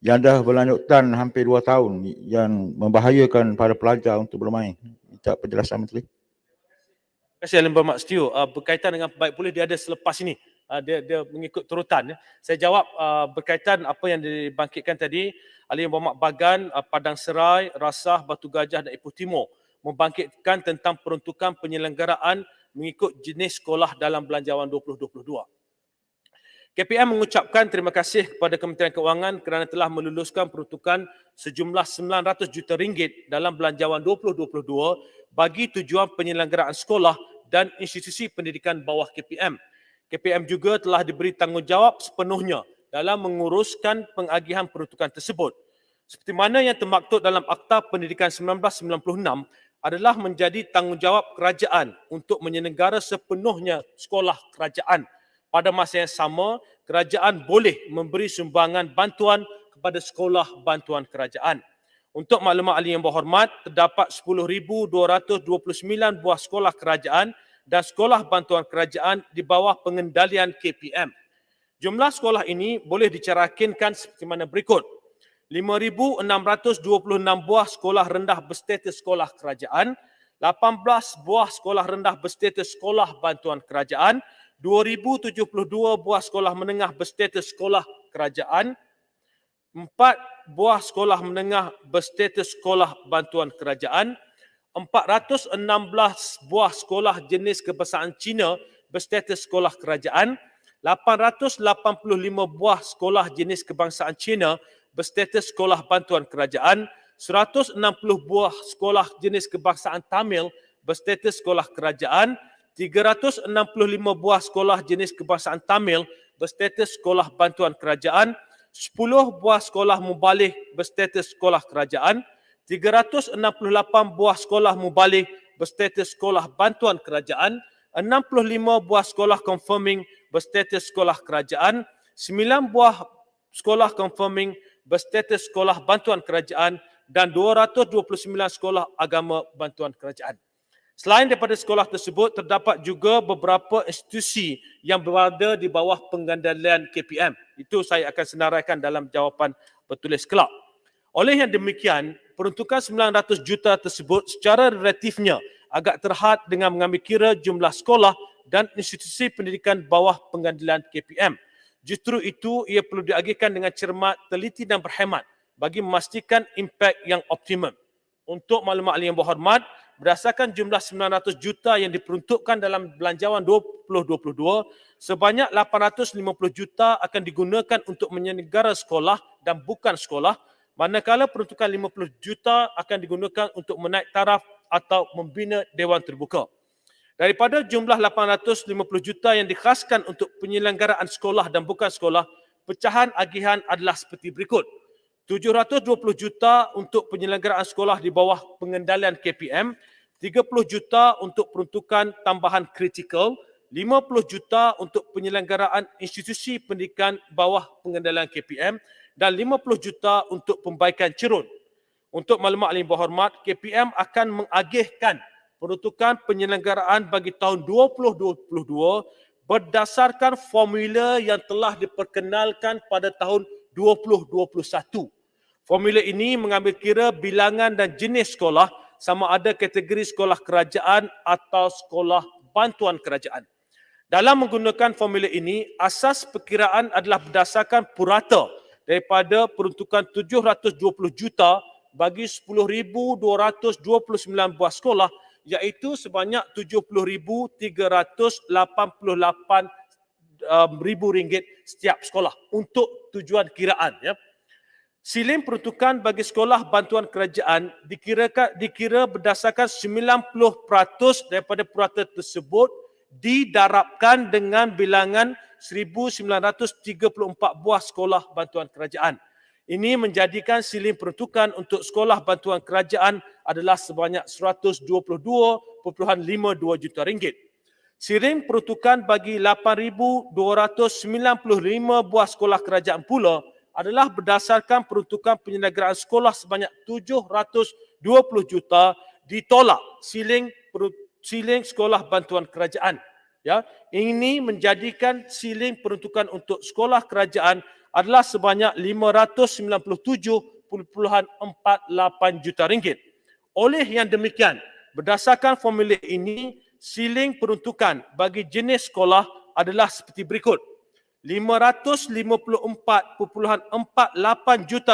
yang dah berlanjutan hampir 2 tahun yang membahayakan para pelajar untuk bermain. Minta penjelasan Menteri. Terima kasih Ahli Yang Berhormat STIU. Berkaitan dengan baik pulih, dia ada selepas ini. Dia mengikut turutan. Saya jawab berkaitan apa yang dibangkitkan tadi. Ahli Yang Berhormat Bagan, Padang Serai, Rasah, Batu Gajah dan Ipoh Timur membangkitkan tentang peruntukan penyelenggaraan mengikut jenis sekolah dalam Belanjawan 2022. KPM mengucapkan terima kasih kepada Kementerian Keuangan kerana telah meluluskan peruntukan sejumlah RM900 juta dalam Belanjawan 2022 bagi tujuan penyelenggaraan sekolah dan institusi pendidikan bawah KPM. KPM juga telah diberi tanggungjawab sepenuhnya dalam menguruskan pengagihan peruntukan tersebut. Seperti mana yang termaktub dalam Akta Pendidikan 1996 adalah menjadi tanggungjawab kerajaan untuk menyelenggara sepenuhnya sekolah kerajaan. Pada masa yang sama, kerajaan boleh memberi sumbangan bantuan kepada sekolah bantuan kerajaan. Untuk maklumat Ahli Yang Berhormat, terdapat 10,229 buah sekolah kerajaan dan sekolah bantuan kerajaan di bawah pengendalian KPM. Jumlah sekolah ini boleh dicarakinkan seperti mana berikut. 5,626 buah sekolah rendah berstatus sekolah kerajaan, 18 buah sekolah rendah berstatus sekolah bantuan kerajaan, 2,072 buah sekolah menengah berstatus sekolah kerajaan, 4 buah sekolah menengah berstatus sekolah bantuan kerajaan, 416 buah sekolah jenis kebangsaan Cina berstatus sekolah kerajaan, 885 buah sekolah jenis kebangsaan Cina berstatus sekolah bantuan kerajaan, 160 buah sekolah jenis kebangsaan Tamil berstatus sekolah kerajaan, 365 buah sekolah jenis kebangsaan Tamil berstatus sekolah bantuan kerajaan, 10 buah sekolah mubalik berstatus sekolah kerajaan, 368 buah sekolah mubalik berstatus sekolah bantuan kerajaan, 65 buah sekolah confirming berstatus sekolah kerajaan, 9 buah sekolah confirming berstatus sekolah bantuan kerajaan dan 229 sekolah agama bantuan kerajaan. Selain daripada sekolah tersebut, terdapat juga beberapa institusi yang berada di bawah pengendalian KPM. Itu saya akan senaraikan dalam jawapan bertulis kelak. Oleh yang demikian, peruntukan 900 juta tersebut secara relatifnya agak terhad dengan mengambil kira jumlah sekolah dan institusi pendidikan bawah pengendalian KPM. Justru itu, ia perlu diagihkan dengan cermat, teliti dan berhemat bagi memastikan impak yang optimum. Untuk maklumat ahli yang berhormat, berdasarkan jumlah 900 juta yang diperuntukkan dalam belanjawan 2022, sebanyak 850 juta akan digunakan untuk menyelenggara sekolah dan bukan sekolah, manakala peruntukan 50 juta akan digunakan untuk menaik taraf atau membina Dewan Terbuka. Daripada jumlah 850 juta yang dikhaskan untuk penyelenggaraan sekolah dan bukan sekolah, pecahan agihan adalah seperti berikut. 720 juta untuk penyelenggaraan sekolah di bawah pengendalian KPM, 30 juta untuk peruntukan tambahan kritikal, 50 juta untuk penyelenggaraan institusi pendidikan bawah pengendalian KPM dan 50 juta untuk pembaikan cerun. Untuk maklumat ahli berhormat, KPM akan mengagihkan peruntukan penyelenggaraan bagi tahun 2022 berdasarkan formula yang telah diperkenalkan pada tahun 2021. Formula ini mengambil kira bilangan dan jenis sekolah sama ada kategori sekolah kerajaan atau sekolah bantuan kerajaan. Dalam menggunakan formula ini, asas perkiraan adalah berdasarkan purata daripada peruntukan 720 juta bagi 10,229 buah sekolah, iaitu sebanyak 70,388 RM1,000 setiap sekolah untuk tujuan kiraan. Ya. Siling peruntukan bagi sekolah bantuan kerajaan dikira berdasarkan 90% daripada purata tersebut didarabkan dengan bilangan 1,934 buah sekolah bantuan kerajaan. Ini menjadikan siling peruntukan untuk sekolah bantuan kerajaan adalah sebanyak RM122.52 juta. Siling peruntukan bagi 8,295 buah sekolah kerajaan pula adalah berdasarkan peruntukan penyelenggaraan sekolah sebanyak 720 juta ditolak siling sekolah bantuan kerajaan. Ya, ini menjadikan siling peruntukan untuk sekolah kerajaan adalah sebanyak RM597.48 juta. Oleh yang demikian, berdasarkan formula ini, siling peruntukan bagi jenis sekolah adalah seperti berikut. RM554.48 juta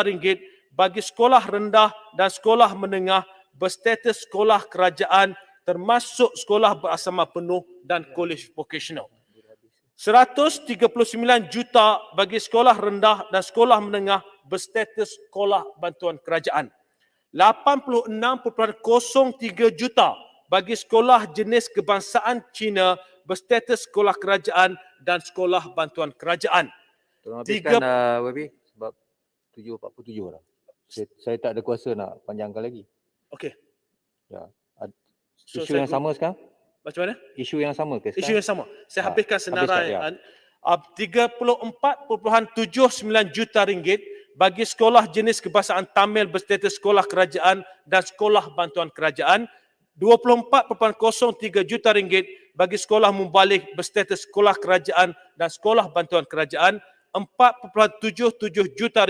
bagi sekolah rendah dan sekolah menengah berstatus sekolah kerajaan termasuk sekolah berasrama penuh dan kolej vokasional. 139 juta bagi sekolah rendah dan sekolah menengah berstatus sekolah bantuan kerajaan. 86.03 juta bagi sekolah jenis kebangsaan Cina berstatus sekolah kerajaan dan sekolah bantuan kerajaan. Tolong habiskan Wabi sebab 7.47 dah. Saya tak ada kuasa nak panjangkan lagi. Okey. Ya. Isu yang sama sekarang? Macam mana? Isu yang sama ke sekarang? Isu yang sama. Saya habiskan senarai. habiskan, RM34.79 juta bagi sekolah jenis kebangsaan Tamil berstatus sekolah kerajaan dan sekolah bantuan kerajaan. RM24.03 juta bagi sekolah mubalik berstatus sekolah kerajaan dan sekolah bantuan kerajaan. RM4.77 juta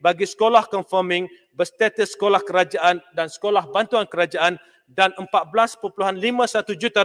bagi sekolah confirming berstatus sekolah kerajaan dan sekolah bantuan kerajaan dan RM14.51 juta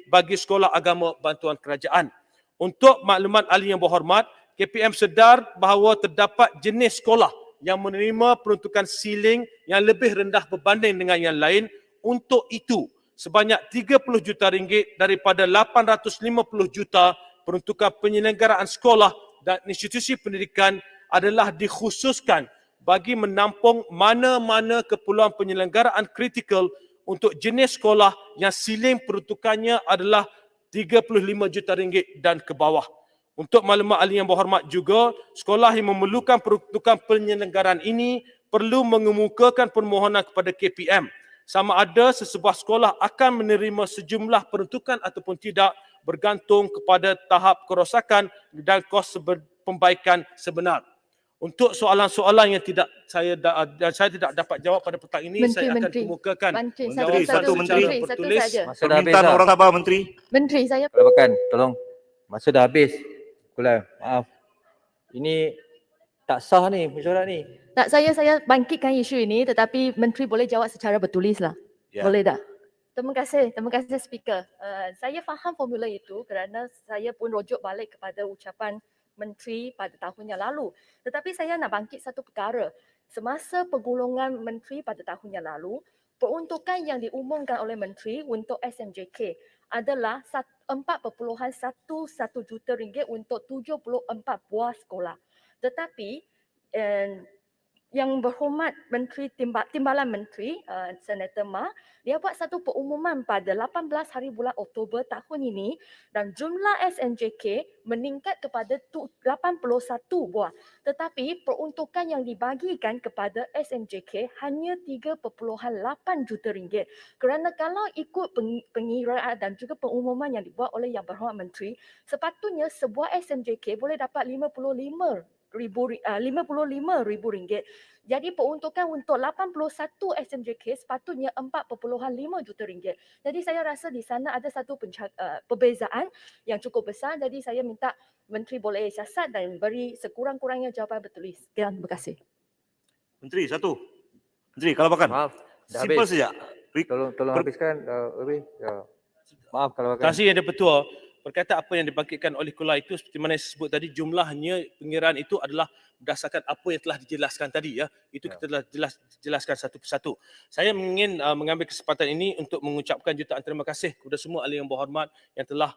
bagi sekolah agama bantuan kerajaan. Untuk maklumat ahli yang berhormat, KPM sedar bahawa terdapat jenis sekolah yang menerima peruntukan siling yang lebih rendah berbanding dengan yang lain. Untuk itu, sebanyak RM30 juta daripada RM850 juta peruntukan penyelenggaraan sekolah dan institusi pendidikan adalah dikhususkan bagi menampung mana-mana keperluan penyelenggaraan kritikal untuk jenis sekolah yang siling peruntukannya adalah RM35 juta dan ke bawah. Untuk maklumat ahli yang berhormat juga, sekolah yang memerlukan peruntukan penyelenggaraan ini perlu mengemukakan permohonan kepada KPM. sama ada sesebuah sekolah akan menerima sejumlah peruntukan ataupun tidak bergantung kepada tahap kerosakan dan kos pembaikan sebenar. Untuk soalan-soalan yang saya tidak dapat jawab pada petang ini, saya akan kemukakan Menteri, Menteri, satu Menteri. Menteri, satu Bertulis. saja. Masa dah habis Permintaan dah. orang Sabah, Menteri. Menteri, saya Kelabakan, tolong. Masa dah habis. Kulah, maaf. Ini tak sah ni mesyuarat ni. tak, saya bangkitkan isu ini tetapi Menteri boleh jawab secara bertulis lah. Ya. Boleh tak? Terima kasih Speaker. Saya faham formula itu kerana saya pun rujuk balik kepada ucapan Menteri pada tahun yang lalu. Tetapi saya nak bangkit satu perkara. Semasa pergolongan Menteri pada tahun yang lalu, peruntukan yang diumumkan oleh Menteri untuk SMJK adalah 4.11 juta ringgit untuk 74 buah sekolah. Tetapi yang berhormat Menteri Timbalan Menteri Senator Ma, dia buat satu pengumuman pada 18 hari bulan Oktober tahun ini dan jumlah SMJK meningkat kepada 81 buah. Tetapi peruntukan yang dibagikan kepada SMJK hanya 3.8 juta ringgit. Kerana kalau ikut pengiraan dan juga pengumuman yang dibuat oleh Yang Berhormat Menteri, sepatutnya sebuah SMJK boleh dapat RM55,000. Jadi peruntukan untuk 81 SMJK sepatutnya 4.5 juta ringgit. Jadi saya rasa di sana ada satu perbezaan yang cukup besar. Jadi saya minta Menteri boleh siasat dan beri sekurang-kurangnya jawapan bertulis. Sekian, terima kasih. Menteri, satu. Menteri, Kelabakan. Maaf, dah Simple habis. saja. Tolong habiskan, Wabi. Ya. Maaf kalau Terima kasih Yang Di-Pertua. Berkaitan apa yang dibangkitkan oleh Kula itu seperti mana saya sebut tadi, jumlahnya pengiraan itu adalah berdasarkan apa yang telah dijelaskan tadi ya. Itu kita telah jelaskan satu persatu. Saya ingin mengambil kesempatan ini untuk mengucapkan jutaan terima kasih kepada semua ahli yang berhormat yang telah